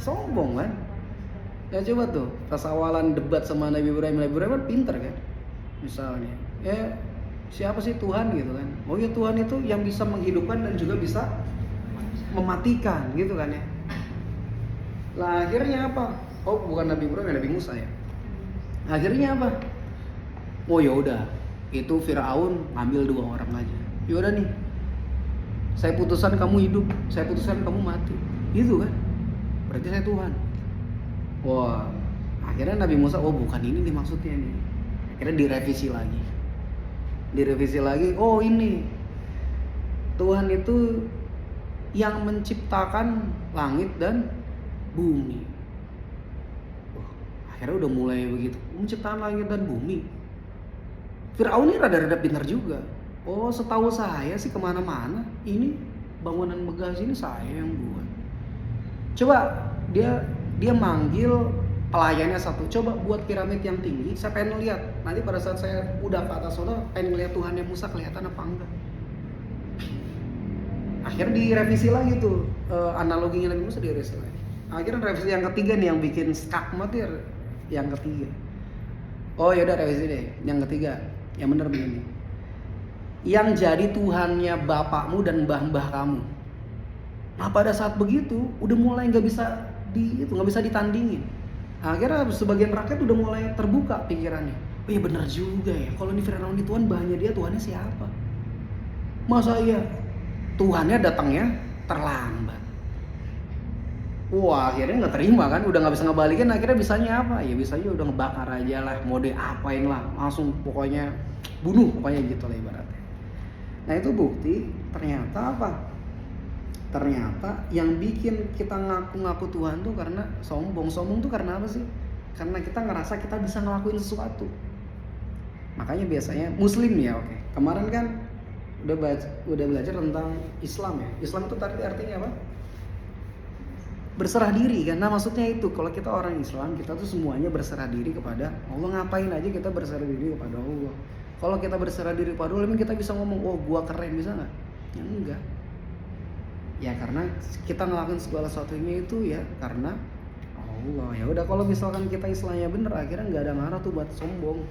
sombong kan? Ya coba tuh, pas awalan debat sama Nabi Ibrahim kan pinter kan? Misalnya, ya siapa sih Tuhan gitu kan? Oh ya Tuhan itu yang bisa menghidupkan dan juga bisa mematikan gitu kan ya? Lah akhirnya apa? Oh bukan Nabi Ibrahim, Nabi Musa ya? Akhirnya apa? Oh ya udah, itu Firaun ngambil 2 orang aja. Ya udah nih, saya putuskan kamu hidup, saya putuskan kamu mati. Gitu kan? Berarti saya Tuhan. Wah, akhirnya Nabi Musa, oh bukan ini nih maksudnya nih. Akhirnya direvisi lagi. Oh ini Tuhan itu yang menciptakan langit dan bumi. Wah, akhirnya udah mulai begitu, menciptakan langit dan bumi. Firaun ini rada-rada pintar juga. Oh setahu saya sih kemana-mana ini bangunan megah sini saya yang buat. Coba dia manggil pelayannya satu, coba buat piramid yang tinggi, saya pengen lihat. Nanti pada saat saya udah ke atas sana, pengen lihat Tuhannya Musa kelihatan apa enggak. Akhirnya direvisi lagi tuh, analoginya Nabi Musa direvisi lagi. Akhirnya revisi yang ketiga nih yang bikin skakmat ya, yang ketiga. Oh yaudah revisi deh, yang ketiga, yang bener begini. Yang jadi Tuhannya bapakmu dan mbah-mbah kamu. Nah pada saat begitu, udah mulai nggak bisa ditandingin. Akhirnya sebagian rakyat udah mulai terbuka pikirannya. Oh iya benar juga ya. Kalau ini Firaun ini Tuhan, bahannya dia Tuhannya siapa? Masa iya Tuhannya datangnya terlambat. Wah akhirnya nggak terima kan, udah nggak bisa ngebalikin. Akhirnya bisanya apa? Ya bisanya udah ngebakar aja lah, mau diapain lah, langsung pokoknya bunuh pokoknya gitu lah ibaratnya. Nah itu bukti ternyata apa? Ternyata yang bikin kita ngaku-ngaku Tuhan tuh karena sombong. Sombong tuh karena apa sih? Karena kita ngerasa kita bisa ngelakuin sesuatu. Makanya biasanya Muslim ya, oke. Kemarin kan udah belajar tentang Islam ya. Islam itu artinya apa? Berserah diri kan. Nah maksudnya itu, kalau kita orang Islam, kita tuh semuanya berserah diri kepada Allah. Ngapain aja kita berserah diri kepada Allah. Kalau kita berserah diri kepada Allah, kita bisa ngomong, oh gua keren, bisa nggak? Ya enggak. Ya karena kita ngelakuin segala sesuatunya itu ya karena Allah. Ya udah kalau misalkan kita Islamnya bener, akhirnya nggak ada marah tuh buat sombong.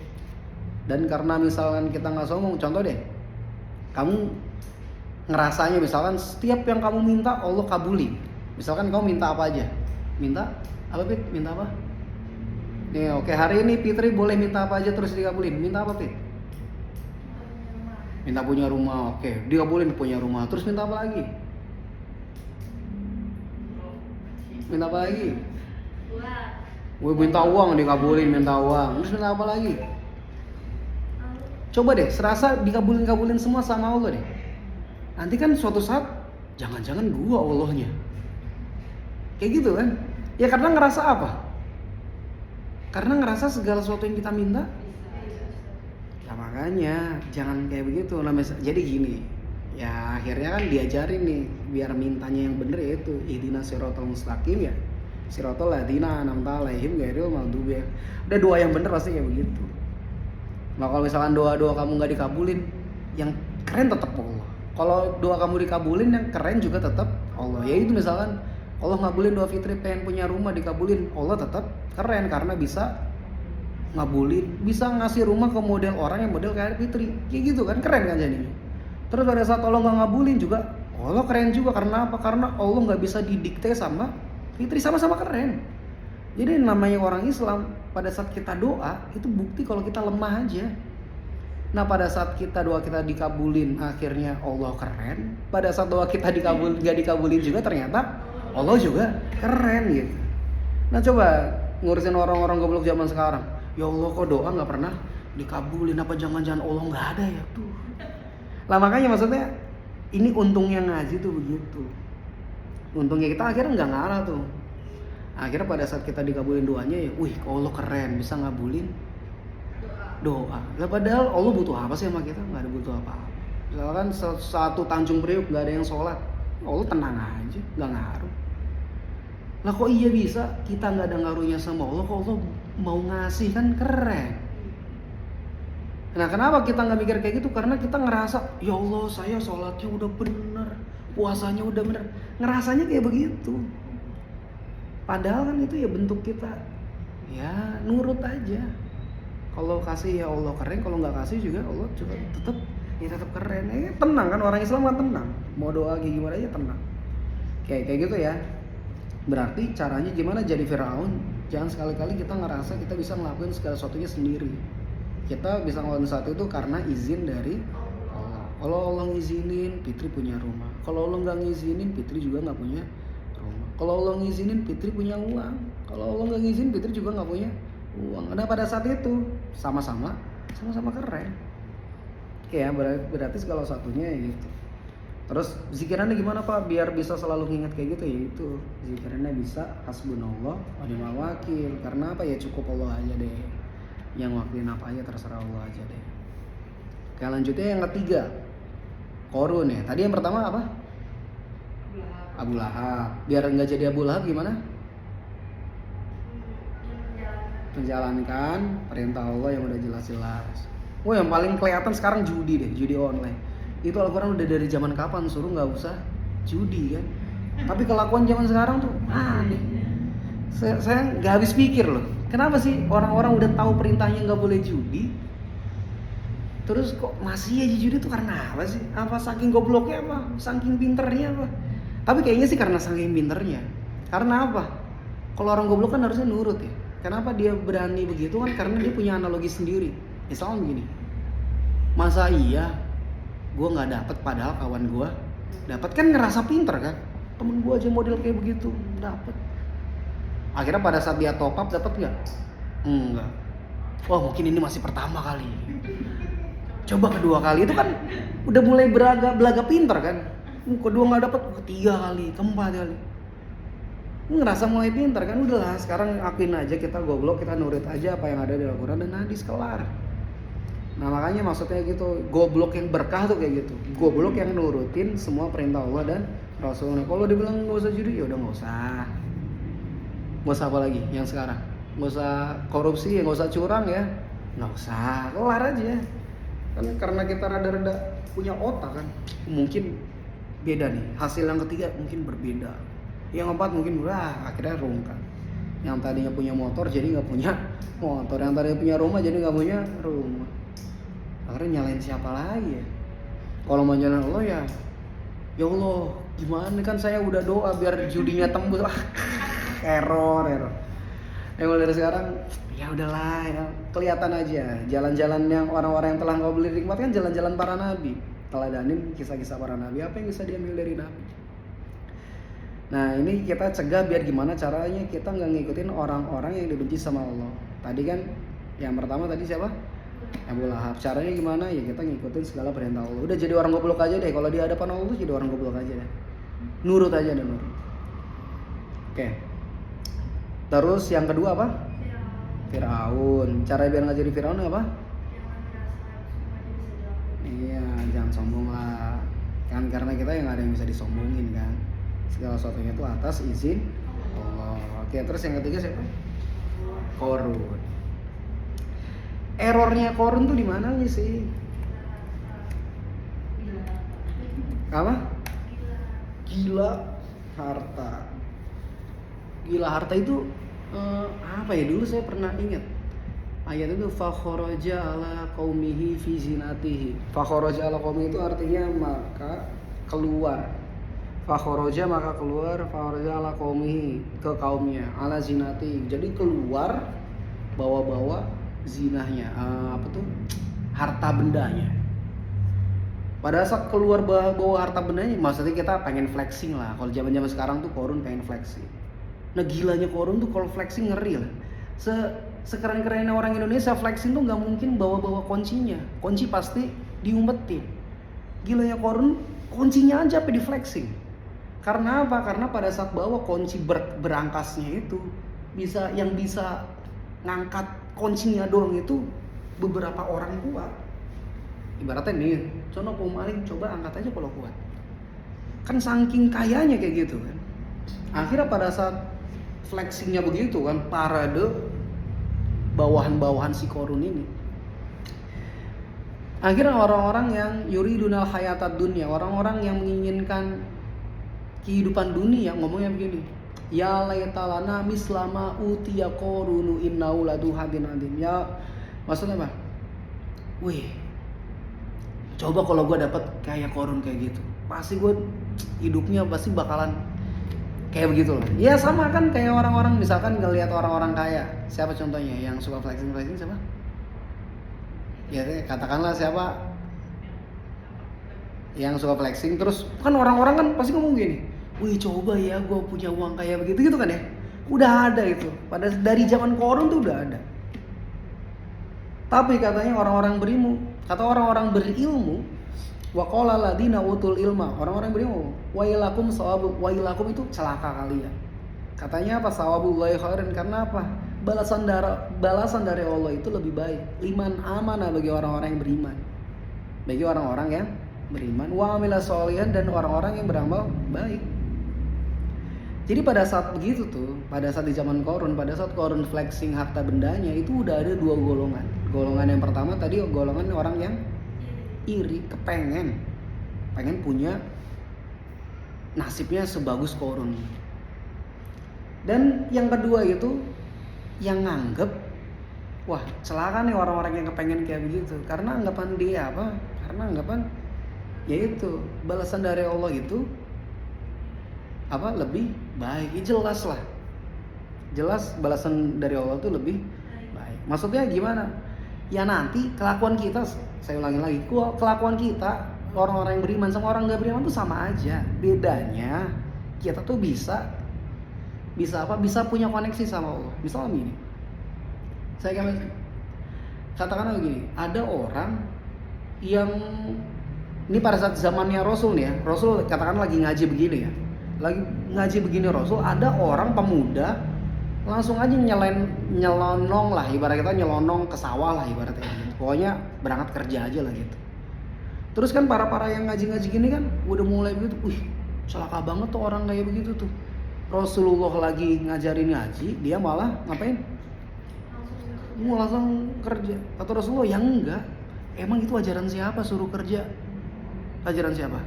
Dan karena misalkan kita nggak sombong, contoh deh, kamu ngerasanya misalkan setiap yang kamu minta Allah kabulin. Misalkan kamu minta apa aja? Minta apa Pit? Minta apa? Nih oke, hari ini Fitri boleh minta apa aja terus dikabulin. Minta apa Pit? Minta punya rumah. Oke, dikabulin punya rumah. Terus minta apa lagi? Minta apa lagi? Gue minta uang dikabulin, minta uang. Terus minta apa lagi? Coba deh, serasa dikabulin semua sama Allah deh. Nanti kan suatu saat jangan-jangan gua Allahnya. Kayak gitu kan? Ya karena ngerasa apa? Karena ngerasa segala sesuatu yang kita minta. Ya makanya jangan kayak begitu. Jadi gini, Ya akhirnya kan diajarin nih biar mintanya yang bener, yaitu ihdinas siratal mustaqim ya, siratal ladzina an'amta 'alaihim ghairil maghdubi. Udah doa yang bener pasti kayak begitu. Nah kalau misalkan doa kamu nggak dikabulin, yang keren tetap Allah. Kalau doa kamu dikabulin, yang keren juga tetap Allah. Ya itu misalkan Allah ngabulin doa Fitri pengen punya rumah, dikabulin, Allah tetap keren karena bisa ngabulin, bisa ngasih rumah ke model orang yang model kayak Fitri, kayak gitu kan, keren kan jadinya. Terus pada saat Allah nggak ngabulin juga, Allah keren juga. Karena apa? Karena Allah nggak bisa didikte sama Fitri, sama-sama keren. Jadi namanya orang Islam, pada saat kita doa itu bukti kalau kita lemah aja. Nah pada saat kita doa kita dikabulin, akhirnya Allah keren. Pada saat doa kita nggak dikabulin juga, ternyata Allah juga keren gitu. Nah coba ngurusin orang-orang goblok zaman sekarang. Ya Allah, kok doa nggak pernah dikabulin? Apa jangan-jangan Allah nggak ada ya tuh? Lah makanya maksudnya ini untungnya ngaji tuh begitu. Untungnya kita akhirnya nggak ngarah tuh. Akhirnya pada saat kita dikabulin doanya ya, wih kok Allah keren bisa ngabulin doa. Lah padahal Allah butuh apa sih sama kita? Nggak ada butuh apa-apa. Misalkan satu Tanjung Priok nggak ada yang sholat, Allah tenang aja, nggak ngaruh. Lah kok iya bisa kita nggak ada ngaruhnya sama Allah, kok Allah mau ngasih, kan keren. Nah kenapa kita nggak mikir kayak gitu? Karena kita ngerasa ya Allah saya sholatnya udah bener, puasanya udah bener, ngerasanya kayak begitu. Padahal kan itu ya bentuk kita ya nurut aja. Kalau kasih ya Allah keren, kalau nggak kasih juga Allah juga tetap keren. Tenang kan, orang Islam kan tenang. Mau doa kayak gimana aja tenang. Kayak gitu ya. Berarti caranya gimana jadi Firaun? Jangan sekali-kali kita ngerasa kita bisa ngelakuin segala sesuatunya sendiri. Kita bisa ngelakuin sesuatu itu karena izin dari Allah. Kalau Allah ngizinin, Fitri punya rumah. Kalau Allah nggak ngizinin, Fitri juga nggak punya rumah. Kalau Allah ngizinin, Fitri punya uang. Kalau Allah nggak ngizinin, Fitri juga nggak punya uang. Nah pada saat itu sama-sama keren. Oke ya, berarti segala satunya ya gitu. Terus zikirannya gimana Pak biar bisa selalu nginget kayak gitu? Ya itu zikirannya bisa hasbunallah wa ni'mal wakil. Karena apa ya, cukup Allah aja deh. Yang ngelakuin apa aja terserah Allah aja deh. Oke, lanjutnya yang ketiga, Korun ya. Tadi yang pertama apa? Abu Lahab. Biar nggak jadi Abu Lahab gimana? Menjalankan perintah Allah yang udah jelas-jelas. Wah yang paling kelihatan sekarang judi deh, judi online. Itu Al-Quran udah dari zaman kapan suruh nggak usah judi kan? Tapi kelakuan zaman sekarang tuh aneh. Saya nggak habis pikir loh. Kenapa sih orang-orang udah tahu perintahnya nggak boleh judi, terus kok masih aja judi tuh karena apa sih? Apa saking gobloknya apa? Saking pinternya apa? Tapi kayaknya sih karena saking pinternya. Karena apa? Kalau orang goblok kan harusnya nurut ya. Kenapa dia berani begitu kan? Karena dia punya analogi sendiri. Misalnya gini, masa iya gue nggak dapet padahal kawan gue dapat, kan ngerasa pinter kan? Temen gue aja model kayak begitu dapet. Akhirnya pada saat dia top up dapat nggak? Enggak. Wah mungkin ini masih pertama kali. Coba kedua kali itu kan udah mulai belaga pinter kan? Kedua nggak dapat, ketiga kali, keempat kali. Ngerasa mulai pintar kan, udahlah sekarang akuin aja kita goblok, kita nurut aja apa yang ada di Al-Quran dan hadis, kelar. Nah makanya maksudnya gitu, goblok yang berkah tuh kayak gitu, goblok yang nurutin semua perintah Allah dan Rasulnya. Kalau dibilang nggak usah judi, ya udah nggak usah apa lagi yang sekarang, nggak usah korupsi ya, nggak usah curang ya, nggak usah, kelar aja. Kan karena kita rada-rada punya otak kan, mungkin beda nih, hasil yang ketiga mungkin berbeda. Yang keempat mungkin akhirnya rungkat. Yang tadinya punya motor jadi nggak punya motor, yang tadinya punya rumah jadi nggak punya rumah. Akhirnya nyalain siapa lagi ya? Kalau mau nyalain Allah ya Allah gimana kan saya udah doa biar judinya tembus. error. Yang mulai dari sekarang ya udahlah ya, kelihatan aja jalan-jalan yang orang-orang yang telah nggak boleh nikmat kan jalan-jalan para nabi. Teladanin kisah-kisah para nabi, apa yang bisa diambil dari nabi. Nah ini kita cegah biar gimana caranya kita nggak ngikutin orang-orang yang dibenci sama Allah. Tadi kan yang pertama tadi siapa? Abu Lahab. Caranya gimana? Ya kita ngikutin segala perintah Allah. Udah jadi orang goblok aja deh. Kalau di hadapan Allah jadi orang goblok aja deh. Nurut aja deh, nurut. Oke. Terus yang kedua apa? Firaun. Cara biar nggak jadi Firaun apa? Iya, jangan sombong lah. kan, karena kita yang ada yang bisa disombongin kan, segala sesuatunya itu atas izin Allah. Oke, terus yang ketiga siapa? Korun. Errornya korun tuh di mana sih? Apa? Gila harta. Gila harta itu apa ya, dulu saya pernah ingat ayat itu, fakharaja ala qaumihi fi zinatihi. Fakharaja ala qaumihi itu artinya maka keluar. Fakharaja maka keluar, fakharaja ala qaumihi, ke kaumnya, ala zinati. Jadi keluar bawa-bawa zinahnya, apa tuh? Harta bendanya. Pada saat keluar bawa harta bendanya, maksudnya kita pengen flexing lah. Kalau zaman-zaman sekarang tuh korun pengen flexing. Nah gilanya korun tuh kalau flexing ngeri lah. Sekeren-kerennya orang Indonesia flexing tuh nggak mungkin bawa-bawa kuncinya. Kunci pasti diumpetin. Gilanya korun, kuncinya aja apa di flexing. Karena apa? Karena pada saat bawa kunci berangkasnya itu yang bisa ngangkat kuncinya doang itu beberapa orang kuat. Ibaratnya nih, sono pemaling coba angkat aja kalau kuat. Kan saking kayanya kayak gitu kan. Akhirnya pada saat flexingnya begitu kan, parade bawahan-bawahan si korun ini. Akhirnya orang-orang yang yuridunal hayatad dunya, orang-orang yang menginginkan kehidupan dunia, ngomongnya begini, ya laitalana mislama utiya korunu innahu ladu hadin adim. Ya maksudnya apa? Wih, coba kalau gue dapet kayak korun kayak gitu, pasti gue hidupnya pasti bakalan kayak begitulah. Ya sama kan kayak orang-orang misalkan ngelihat orang-orang kaya. Siapa contohnya yang suka flexing siapa? Ya katakanlah siapa yang suka flexing, terus kan orang-orang kan pasti ngomong gini, wih coba ya gue punya uang kayak begitu gitu kan ya. Udah ada itu, pada dari zaman korun tuh udah ada. Tapi katanya orang-orang berilmu, kata orang-orang berilmu, waqala ladina utul ilma, orang-orang berilmu, wailakum sawabu, wailakum itu celaka kalian. Katanya apa? Sawabullahi khairan, karena apa? Balasan dari Allah itu lebih baik. Liman amana, bagi orang-orang yang beriman. Bagi orang-orang yang beriman, wa amila sholihan, dan orang-orang yang beramal baik. Jadi pada saat begitu tuh, pada saat di zaman korun, pada saat korun flexing harta bendanya itu udah ada dua golongan. Golongan yang pertama tadi golongan orang yang iri, pengen punya nasibnya sebagus korun. Dan yang kedua itu yang nganggep, wah celaka nih orang-orang yang kepengen kayak begitu. Karena anggapan dia apa? Karena anggapan yaitu balasan dari Allah itu apa? Lebih baik. Ya, jelas lah. Jelas balasan dari Allah itu lebih baik. Maksudnya gimana? Ya nanti kelakuan kita, saya ulangi lagi, kelakuan kita orang-orang yang beriman sama orang nggak beriman tuh sama aja. Bedanya kita tuh bisa apa? Bisa punya koneksi sama Allah. Misalnya gini, saya katakan begini, ada orang yang ini pada saat zamannya Rasul nih ya, Rasul katakan lagi ngaji begini ya, lagi ngaji begini Rasul, ada orang pemuda langsung aja nyelonong lah, ibarat kita nyelonong ke sawah lah ibaratnya gitu. Pokoknya berangkat kerja aja lah gitu. Terus kan para yang ngaji-ngaji gini kan udah mulai begitu, wih celaka banget tuh orang kayak begitu tuh. Rasulullah lagi ngajarin ngaji, dia malah ngapain? Mau langsung kerja. Atau Rasulullah yang enggak. Emang itu ajaran siapa suruh kerja? Ajaran siapa?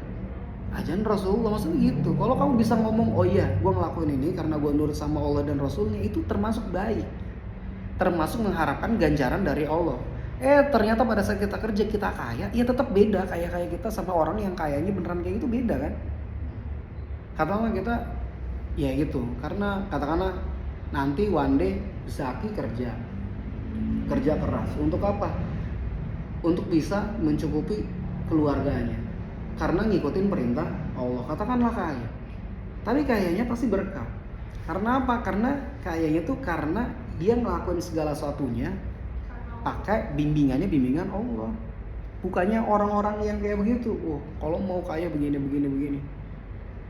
Ajaran Rasulullah, maksudnya gitu. Kalau kamu bisa ngomong, oh iya gue ngelakuin ini karena gue nurut sama Allah dan Rasulnya, itu termasuk baik, termasuk mengharapkan ganjaran dari Allah. Ternyata pada saat kita kerja kita kaya, ya tetap beda kaya kita sama orang yang kayanya beneran kayak gitu, beda kan. Katakanlah kita ya gitu, karena katakanlah nanti one day Zaki kerja keras untuk apa? Untuk bisa mencukupi keluarganya, karena ngikutin perintah Allah. Katakanlah kaya, tapi kayaknya pasti berkah. Karena apa? Karena kayaknya tuh karena dia ngelakuin segala sesuatunya pakai bimbingan Allah. Bukannya orang-orang yang kayak begitu, kalau mau kaya begini.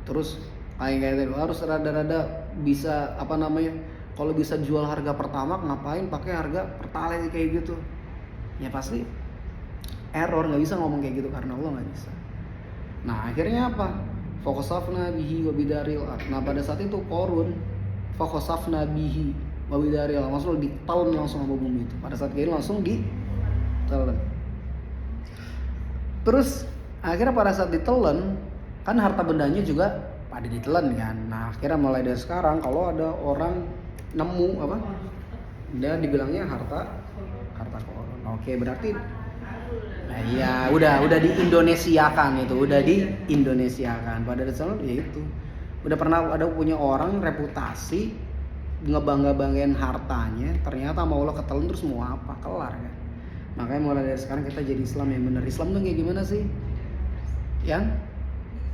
Terus kayak itu harus rada-rada bisa apa namanya? Kalau bisa jual harga pertama, ngapain pakai harga pertalite kayak gitu? Ya pasti error, nggak bisa ngomong kayak gitu karena Allah nggak bisa. Nah akhirnya apa? Fakhasafna bihi wa bidaril ard. Nah pada saat itu Qarun fakhasafna bihi wa bidaril ard, langsung ditelan langsung sama bumi itu. Pada saat itu langsung ditelan. Terus akhirnya pada saat ditelan kan harta bendanya juga pada ditelan kan. Nah akhirnya mulai dari sekarang kalau ada orang nemu apa, dia dibilangnya harta Qarun. Oke berarti nah, iya udah diindonesiakan itu, udah diindonesiakan. Pada dasarnya ya itu udah pernah ada punya orang reputasi ngebangga-banggain hartanya, ternyata mau Allah ketelan terus mau apa, kelar kan. Makanya mulai dari sekarang kita jadi Islam yang benar. Islam tuh kayak gimana sih? Yang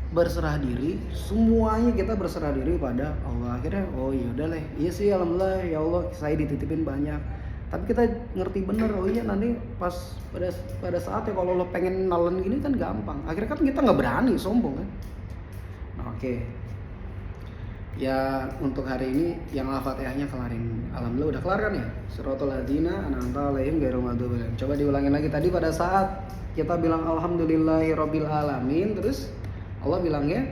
berserah diri, semuanya kita berserah diri pada Allah. Akhirnya oh iya udah lah, iya sih alhamdulillah ya Allah saya dititipin banyak, tapi kita ngerti bener oh iya nanti pas pada saatnya kalau lo pengen nalen gini kan gampang. Akhirnya kan kita nggak berani sombong kan. Nah, oke. Ya untuk hari ini yang Al-Fatihahnya kelarin. Alhamdulillah udah kelar kan ya? Suratul Ladzina an'amta 'alaihim ghairil maghdubi 'alaihim. Coba diulangin lagi tadi pada saat kita bilang alhamdulillahirabbil alamin, terus Allah bilangnya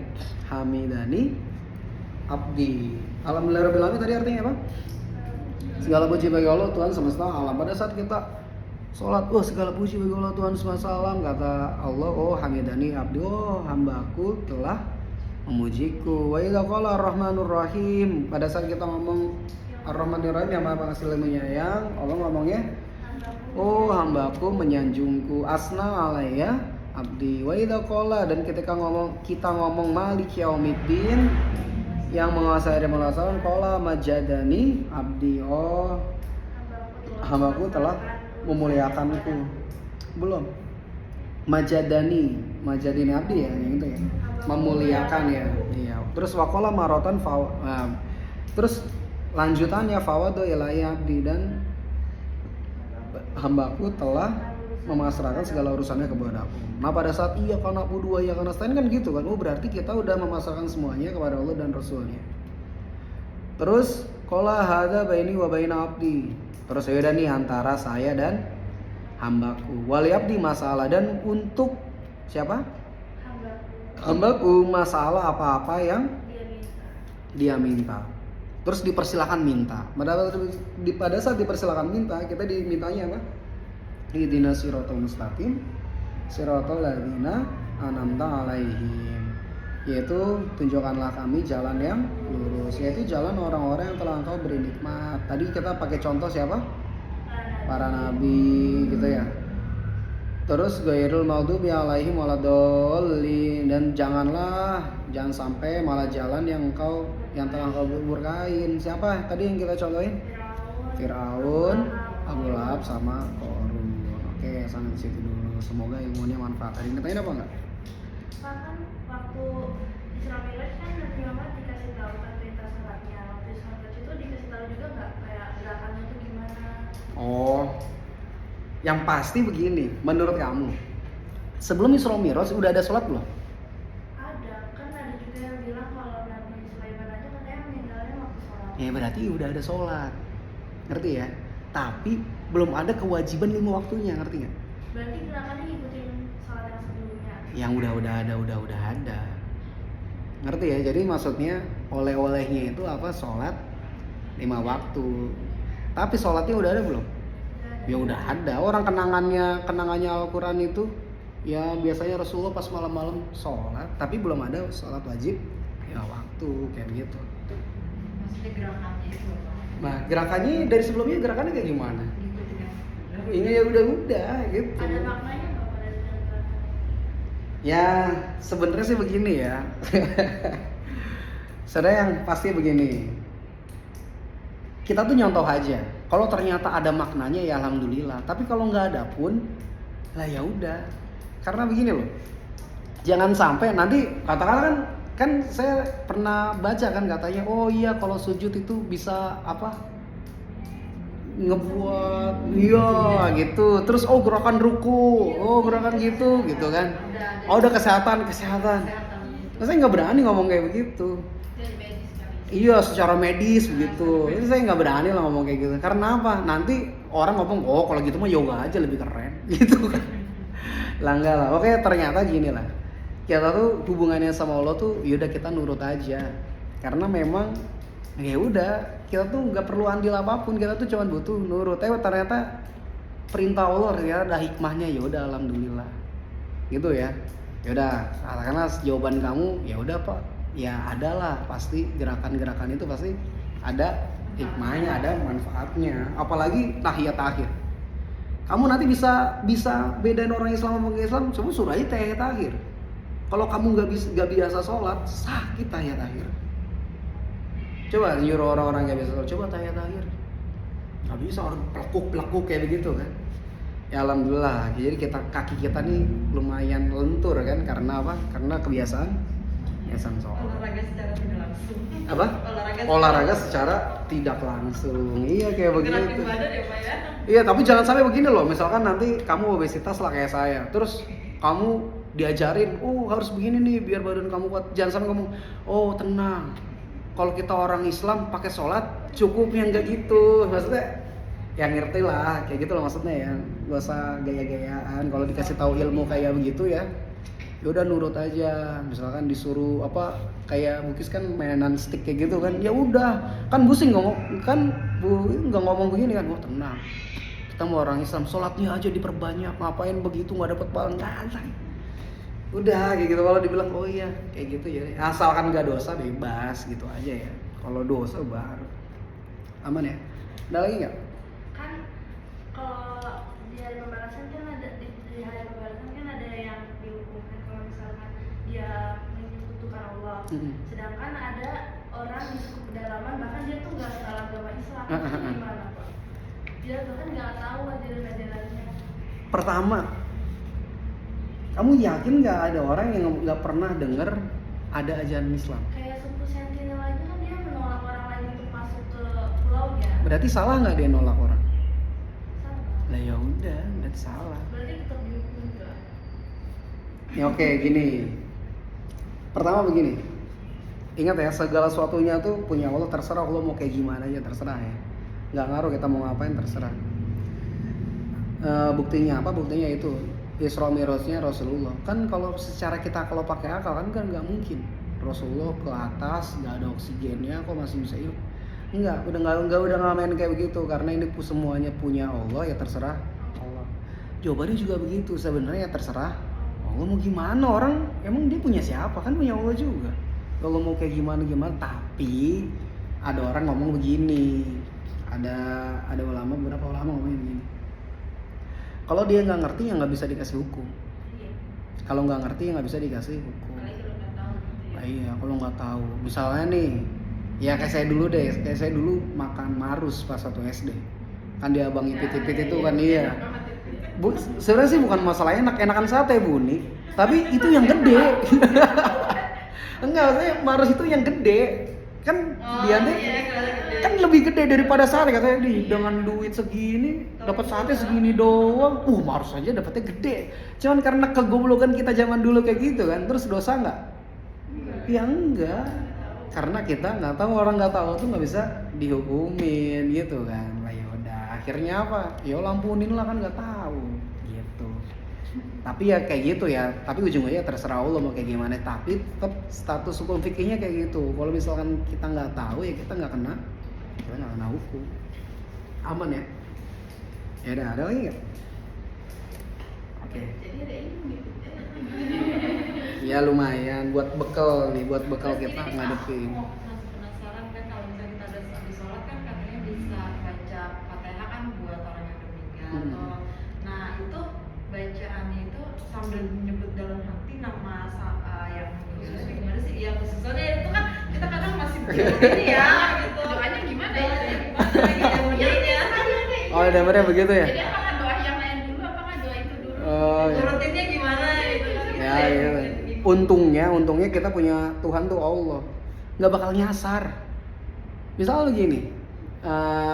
hamidani abdi. Alhamdulillahirabbil alamin tadi artinya apa? Segala puji bagi Allah Tuhan semesta alam. Pada saat kita sholat, oh segala puji bagi Allah Tuhan semesta alam, kata Allah, oh hamidani abdi, oh hambaku telah memujiku. Wa idza qala ar-rahmanur rahim, pada saat kita ngomong ar-rahmanir rahim yang maha pengasih lagi menyayang, Allah ngomongnya oh hambaku menyanjungku, asna alayya abdi. Wa idza qala, dan ketika kita ngomong malik yaumiddin, yang menguasai hari menguasai, qala majadani abdi, oh hambaku telah memuliakanku. Belum majadani abdi ya, yang itu ya, memuliakan ya. Iya. Terus waqala marotan terus lanjutannya fawadu ilayya abdi, dan hambaku telah memasrahkan segala urusannya kepadaku. Nah pada saat iya karena dua ya karena stain kan gitu kan. Oh berarti kita udah memasrahkan semuanya kepada Allah dan Rasulnya. Terus qala hadza baini wa baina abdi. Terus ya udah nih antara saya dan hambaku. Wali abdi masalah, dan untuk siapa? Hambaku masalah apa-apa yang dia minta. Terus dipersilakan minta. Pada saat dipersilakan minta, kita dimintanya apa? Ihdinas siratal mustaqim siratal ladzina an'amta 'alaihim, yaitu tunjukkanlah kami jalan yang lurus, yaitu jalan orang-orang yang telah Engkau beri nikmat. Tadi kita pakai contoh siapa? Para nabi gitu ya. Terus ghairul maghdubi 'alaihim waladdallin, dan jangan sampai malah jalan yang telah Engkau berkahin. Siapa tadi yang kita contohin? Firaun, Abu Lahab sama Qarun. Oke, sampai di situ dulu. Semoga ilmunya manfaat. Ada yang ditanyain apa enggak? Kan waktu Isra Mi'raj kan Nabi Muhammad dikasih tahu kan perintah salatnya. Waktu Isra Mi'raj itu dikasih tahu juga nggak kayak gerakannya itu gimana? Oh, yang pasti begini, menurut kamu sebelum Isra Mi'raj udah ada sholat belum? Ada, kan ada juga yang bilang kalau Nabi Sulaiman aja katanya meninggalnya waktu sholat. Ya berarti udah ada sholat, ngerti ya? Tapi belum ada kewajiban 5 waktunya, ngerti nggak? Berarti gerakannya ngikutin sholat yang sebelumnya. Yang udah ada, ngerti ya? Jadi maksudnya oleh-olehnya itu apa? Sholat 5 waktu. Tapi sholatnya udah ada belum? Ya udah ada. Orang kenangannya Al-Quran itu ya biasanya Rasulullah pas malam-malam sholat, tapi belum ada sholat wajib ya waktu kayak gitu. Maksudnya gerakannya itu apa? Nah gerakannya dari sebelumnya gerakannya kayak gimana? Ini ya udah gitu. Ada maknanya nggak pada gerakan? Ya sebenarnya sih begini ya. Saudara yang pasti begini. Kita tuh nyontoh aja. Kalau ternyata ada maknanya ya alhamdulillah. Tapi kalau nggak ada pun, lah ya udah. Karena begini loh. Jangan sampai nanti katakan kan saya pernah baca kan katanya, oh iya kalau sujud itu bisa apa? Ngebuat, iya gitu. Terus oh gerakan ruku, oh gerakan gitu kan. Oh udah kesehatan. Nah, saya nggak berani ngomong kayak begitu. Iya secara medis begitu. Jadi saya nggak berani lah ngomong kayak gitu. Karena apa? Nanti orang ngomong, oh kalau gitu mah yoga aja lebih keren, gitu kan. Lah enggak lah. Oke ternyata gini lah. kita tuh hubungannya sama Allah tuh yaudah kita nurut aja. Karena memang ya udah kita tuh nggak perlu andil apapun, kita tuh cuma butuh nurut. Ternyata perintah Allah ya ada hikmahnya, ya udah alhamdulillah gitu ya. Ya udah karena jawaban kamu ya udah Pak, ya adalah pasti gerakan-gerakan itu pasti ada hikmahnya, ada manfaatnya. Apalagi tahiyat akhir, kamu nanti bisa bedain orang Islam sama Islam, coba suruh aja tahiyat akhir. Kalau kamu nggak biasa sholat, sakit tahiyat akhir. Coba nyuruh orang-orang nggak biasa sholat, coba tahiyat akhir. Nggak bisa, orang pelekuk kayak begitu kan. Ya alhamdulillah, jadi kaki kita nih lumayan lentur kan, karena apa? Karena kebiasaan sholat. Olahraga secara tidak langsung. Apa? Olahraga secara tidak langsung. Iya kayak begitu. Gerakin badan ya Pak ya. Iya, tapi jangan sampai begini loh. Misalkan nanti kamu obesitas lah kayak saya, terus kamu diajarin, oh harus begini nih biar badan kamu kuat. Jangan sampai kamu, oh tenang. Kalau kita orang Islam pakai sholat cukupnya nggak gitu. Maksudnya yang ngerti lah, kayak gitu loh maksudnya ya. Gak usah gaya-gayaan. Kalau dikasih tahu ilmu kayak begitu ya, udah nurut aja. Misalkan disuruh apa kayak Bukis kan mainan stick kayak gitu kan, ya udah kan pusing nggak ngomong begini kan, oh tenang, kita mau orang Islam sholatnya aja diperbanyak, ngapain begitu nggak dapet pahala, nggak. Udah kayak gitu. Kalau dibilang oh iya kayak gitu ya, asalkan nggak dosa bebas gitu aja ya. Kalau dosa baru aman ya. Ada lagi nggak? Kan kalau di hari pembalasan kan ada di hari pembalasan kan ada yang dihukumkan kalau misalkan dia menyekutukan Allah. Sedangkan ada orang di suku pedalaman bahkan dia tuh nggak kenal agama Islam. Itu gimana Pak? Dia bahkan nggak tahu ajaran-ajarannya. Pertama, kamu yakin nggak ada orang yang nggak pernah dengar ada ajaran Islam? Kayak suku Sentinel aja kan dia menolak orang lain untuk masuk ke pulaunya. Berarti salah nggak dia nolak orang? Sama. Lah ya udah, berarti salah. Berarti tetap dihukum juga. Ya oke, gini. Pertama begini. Ingat ya, segala sesuatunya tuh punya Allah, terserah Allah mau kayak gimana aja terserah ya. Nggak ngaruh kita mau ngapain terserah. Buktinya apa? Buktinya itu Isra Mi'rajnya Rasulullah. Kan kalau secara kita kalau pakai akal kan nggak mungkin. Rasulullah ke atas nggak ada oksigennya kok masih bisa hidup. Udah nggak main kayak begitu, karena ini semuanya punya Allah, ya terserah Allah. Jawabannya juga begitu, sebenarnya ya terserah Allah mau gimana, orang emang dia punya siapa, kan punya Allah juga. Kalau mau kayak gimana, tapi ada orang ngomong begini, ada ulama, beberapa ulama ngomong begini. Kalau dia nggak ngerti ya nggak bisa dikasih hukum. Iya. Kalau nggak ngerti ya nggak bisa dikasih hukum. Apalagi kalau nggak tahu gitu ya. Nah, iya, kalau nggak tahu, misalnya nih, ya kayak saya dulu makan marus pas satu SD. Kan dia abang ipit-ipit itu kan iya. Bu, sebenarnya sih bukan masalah enakan sate Buni, tapi itu yang gede. Enggak, maksudnya marus itu yang gede. Kan dia deh kan lebih gede daripada sate, katanya dengan duit segini dapat sate segini doang. Marus aja dapatnya gede. Cuman karena kegoblokan kita zaman dulu kayak gitu kan, terus dosa nggak? Ya enggak. Karena kita nggak tahu, orang nggak tahu tuh nggak bisa dihukumin gitu kan. Lah ya udah, akhirnya apa? Ya lampunin lah, kan nggak tahu gitu. Tapi ya kayak gitu ya. Tapi ujung-ujungnya terserah Allah mau kayak gimana. Tapi tetap status hukum fikihnya kayak gitu. Kalau misalkan kita nggak tahu ya kita nggak kena hukum. Aman ya? Ya udah, ada lagi nggak? Oke. Jadi ada ilmu gitu. Ya lumayan buat bekal kita ngadepin. Aku penasaran kan, kalau misalnya kita udah habis sholat kan katanya bisa baca Fatihah kan buat orang yang udah meninggal. Nah itu bacaannya itu sambil menyebut dalam hati nama yang khususnya gimana sih? Yang khususnya itu kan kita kadang masih begini ya gitu. Doanya gimana ya? Oh, gambarnya begitu ya? Jadi apakah doa yang lain dulu, apakah doa itu dulu? Oh, ya. Rutinnya gimana gitu? Ya, ya. Untungnya kita punya Tuhan tuh Allah, nggak bakal nyasar. Misalnya gini,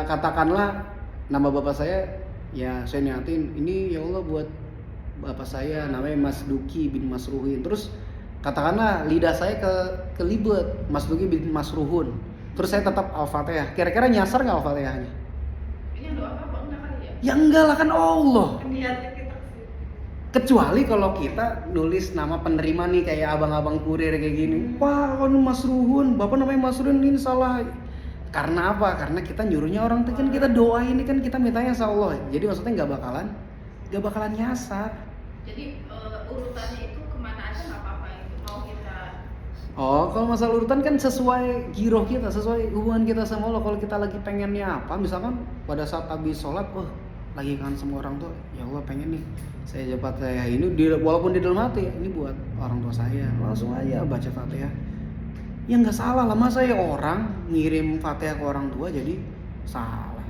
katakanlah nama bapak saya, ya saya niatin ini ya Allah buat bapak saya namanya Mas Duki bin Mas Ruhin. Terus katakanlah lidah saya kelibet Mas Duki bin Mas Ruhun. Terus saya tetap Al-Fatihah. Kira-kira nyasar nggak Al-Fatihahnya? Ini doa apa enggak kali ya? Ya enggak lah, kan Allah. Niatnya kita sih. Kecuali kalau kita nulis nama penerima nih kayak abang-abang kurir kayak gini. Wah, kan Mas Ruhun, Bapak namanya Mas Ruhun, ini salah. Karena apa? Karena kita nyuruhnya orang tuh kan kita doain ini kan kita mintanya sama Allah. Jadi maksudnya nggak bakalan nyasar. Jadi urutannya itu kemana aja nggak apa-apa itu mau kita. Oh, kalau masalah urutan kan sesuai giroh kita, sesuai hubungan kita sama Allah. Kalau kita lagi pengennya apa, misalkan pada saat habis sholat, lagi kangen sama orang tua, ya Allah pengen nih saya dapat saya ini walaupun di dalam hati ini buat orang tua saya, langsung aja baca Fatihah. Ya nggak salah lah, masa ya orang ngirim Fatihah ke orang tua jadi salah?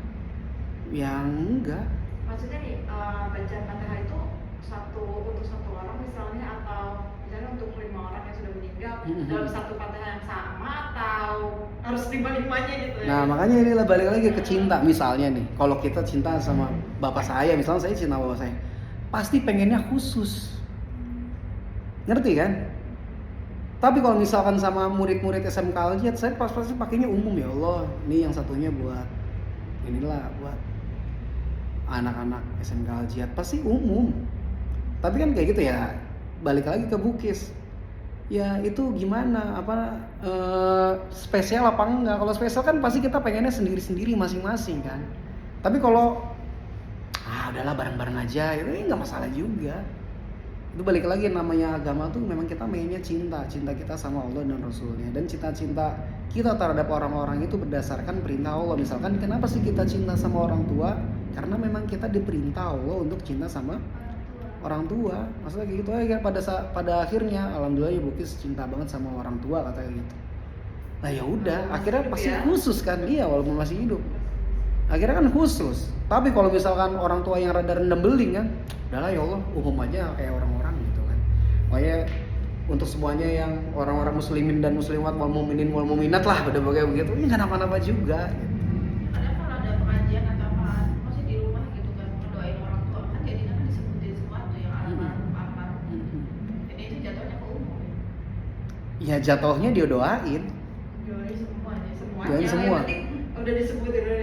Yang enggak. Maksudnya nih baca Fatihah itu untuk satu orang misalnya, atau misalnya untuk 5 orang yang sudah meninggal dalam satu Fatihah yang sama, atau harus 5-5-nya gitu ya? Nah makanya inilah balik lagi ke cinta. Misalnya nih, kalau kita cinta sama bapak saya, misalnya saya cinta bapak saya, pasti pengennya khusus, ngerti kan? Tapi kalau misalkan sama murid-murid SMK Al-Jihad, saya pasti pakainya umum. Ya Allah, ini yang satunya buat buat anak-anak SMK Al-Jihad, pasti umum. Tapi kan kayak gitu ya, balik lagi ke Bukis. Ya itu gimana, spesial apa enggak? Kalau spesial kan pasti kita pengennya sendiri-sendiri masing-masing kan. Tapi kalau udahlah bareng-bareng aja, itu nggak masalah juga. Itu balik lagi, namanya agama tuh memang kita mainnya cinta kita sama Allah dan Rasulnya. Dan cinta kita terhadap orang-orang itu berdasarkan perintah Allah. Misalkan kenapa sih kita cinta sama orang tua? Karena memang kita diperintah Allah untuk cinta sama orang tua. Maksudnya kayak gitu aja. Pada akhirnya alhamdulillah ya Bukis cinta banget sama orang tua katanya gitu. Nah ya udah, akhirnya pasti khusus kan dia walaupun masih hidup. Akhirnya kan khusus. Tapi kalau misalkan orang tua yang rada rendem beling kan, udahlah ya Allah, umum aja kayak orang-orang gitu kan. Makanya untuk semuanya yang orang-orang muslimin dan muslimat, wal mukminin wal mukminat lah, pada bagai begitu, ini nggak napa-napa juga. Gitu. Kadang kalau ada pengajian atau apa, masih di rumah gitu kan, mendoain orang tua kan jadinya kan disebutin sesuatu yang almarhum. Jadi itu jatuhnya ke umum. Ya jatuhnya dia doain. Doain semuanya. Doain semua. Yang penting udah disebutin udah.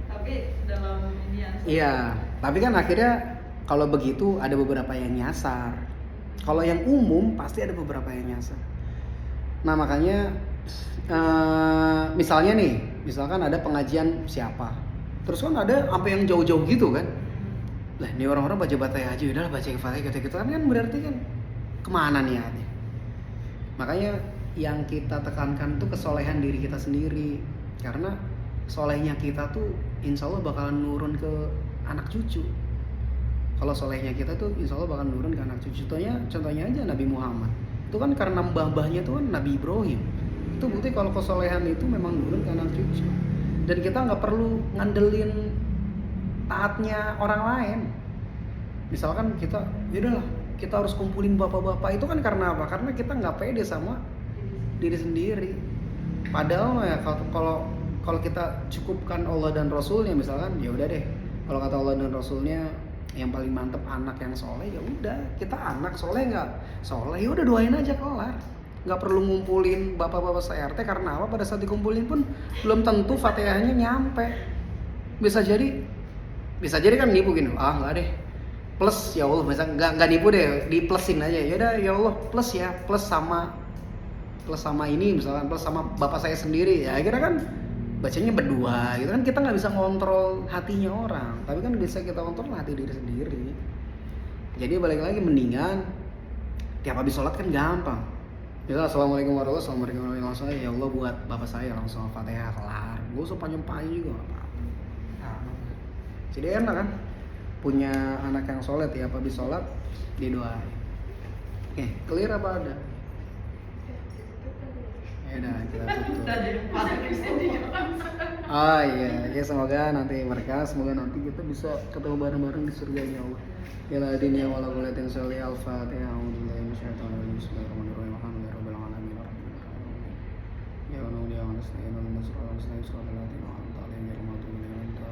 Tapi dalam inian. Iya, tapi kan akhirnya kalau begitu ada beberapa yang nyasar. Kalau yang umum pasti ada beberapa yang nyasar. Nah makanya misalkan ada pengajian siapa, terus kan ada apa yang jauh-jauh gitu kan. Lah ini orang-orang baca Fatihah aja, udahlah baca Fatihah gitu kan berarti kan kemana niatnya? Makanya yang kita tekankan tuh kesolehan diri kita sendiri, karena solehnya kita tuh insya Allah bakalan nurun ke anak cucu. Kalau solehnya kita tuh insya Allah bakalan nurun ke anak cucu. Contohnya aja Nabi Muhammad. Itu kan karena mbah-mbahnya tuh kan Nabi Ibrahim. Itu bukti kalau kesolehan itu memang nurun ke anak cucu. Dan kita nggak perlu ngandelin taatnya orang lain. Misalkan kita, yaudahlah kita harus kumpulin bapak-bapak, itu kan karena apa? Karena kita nggak pede sama diri sendiri. Padahal ya kalau kita cukupkan Allah dan Rasulnya, misalkan ya udah deh, kalau kata Allah dan Rasulnya yang paling mantep anak yang soleh, ya udah kita anak soleh nggak soleh, ya udah doain aja kelar, nggak perlu ngumpulin bapak-bapak se-RT. Karena apa? Pada saat dikumpulin pun belum tentu Fatihahnya nyampe. Bisa jadi kan nipu gini, nggak deh, plus ya Allah, misalnya nggak nipu deh, di plusin aja, ya udah ya Allah plus sama ini, misalkan plus sama bapak saya sendiri, ya akhirnya kan bacanya berdua gitu kan. Kita nggak bisa ngontrol hatinya orang, tapi kan bisa kita kontrol hati diri sendiri. Jadi balik lagi, mendingan tiap habis sholat kan gampang, misal assalamualaikum warahmatullahi wabarakatuh, langsung aja ya Allah buat bapak saya, langsung Fatihah kelar, gak usah panjang-panjang juga nggak apa-apa. Jadi enak kan punya anak yang soleh, tiap habis sholat didoain. Oke, clear apa ada? Ya udah kita tutup. Oh iya, ya semoga nanti semoga nanti kita bisa ketemu bareng-bareng di surganya Allah. Ya la dunya wala qulatin sholli al-fatihah. Bismillahirrahmanirrahim.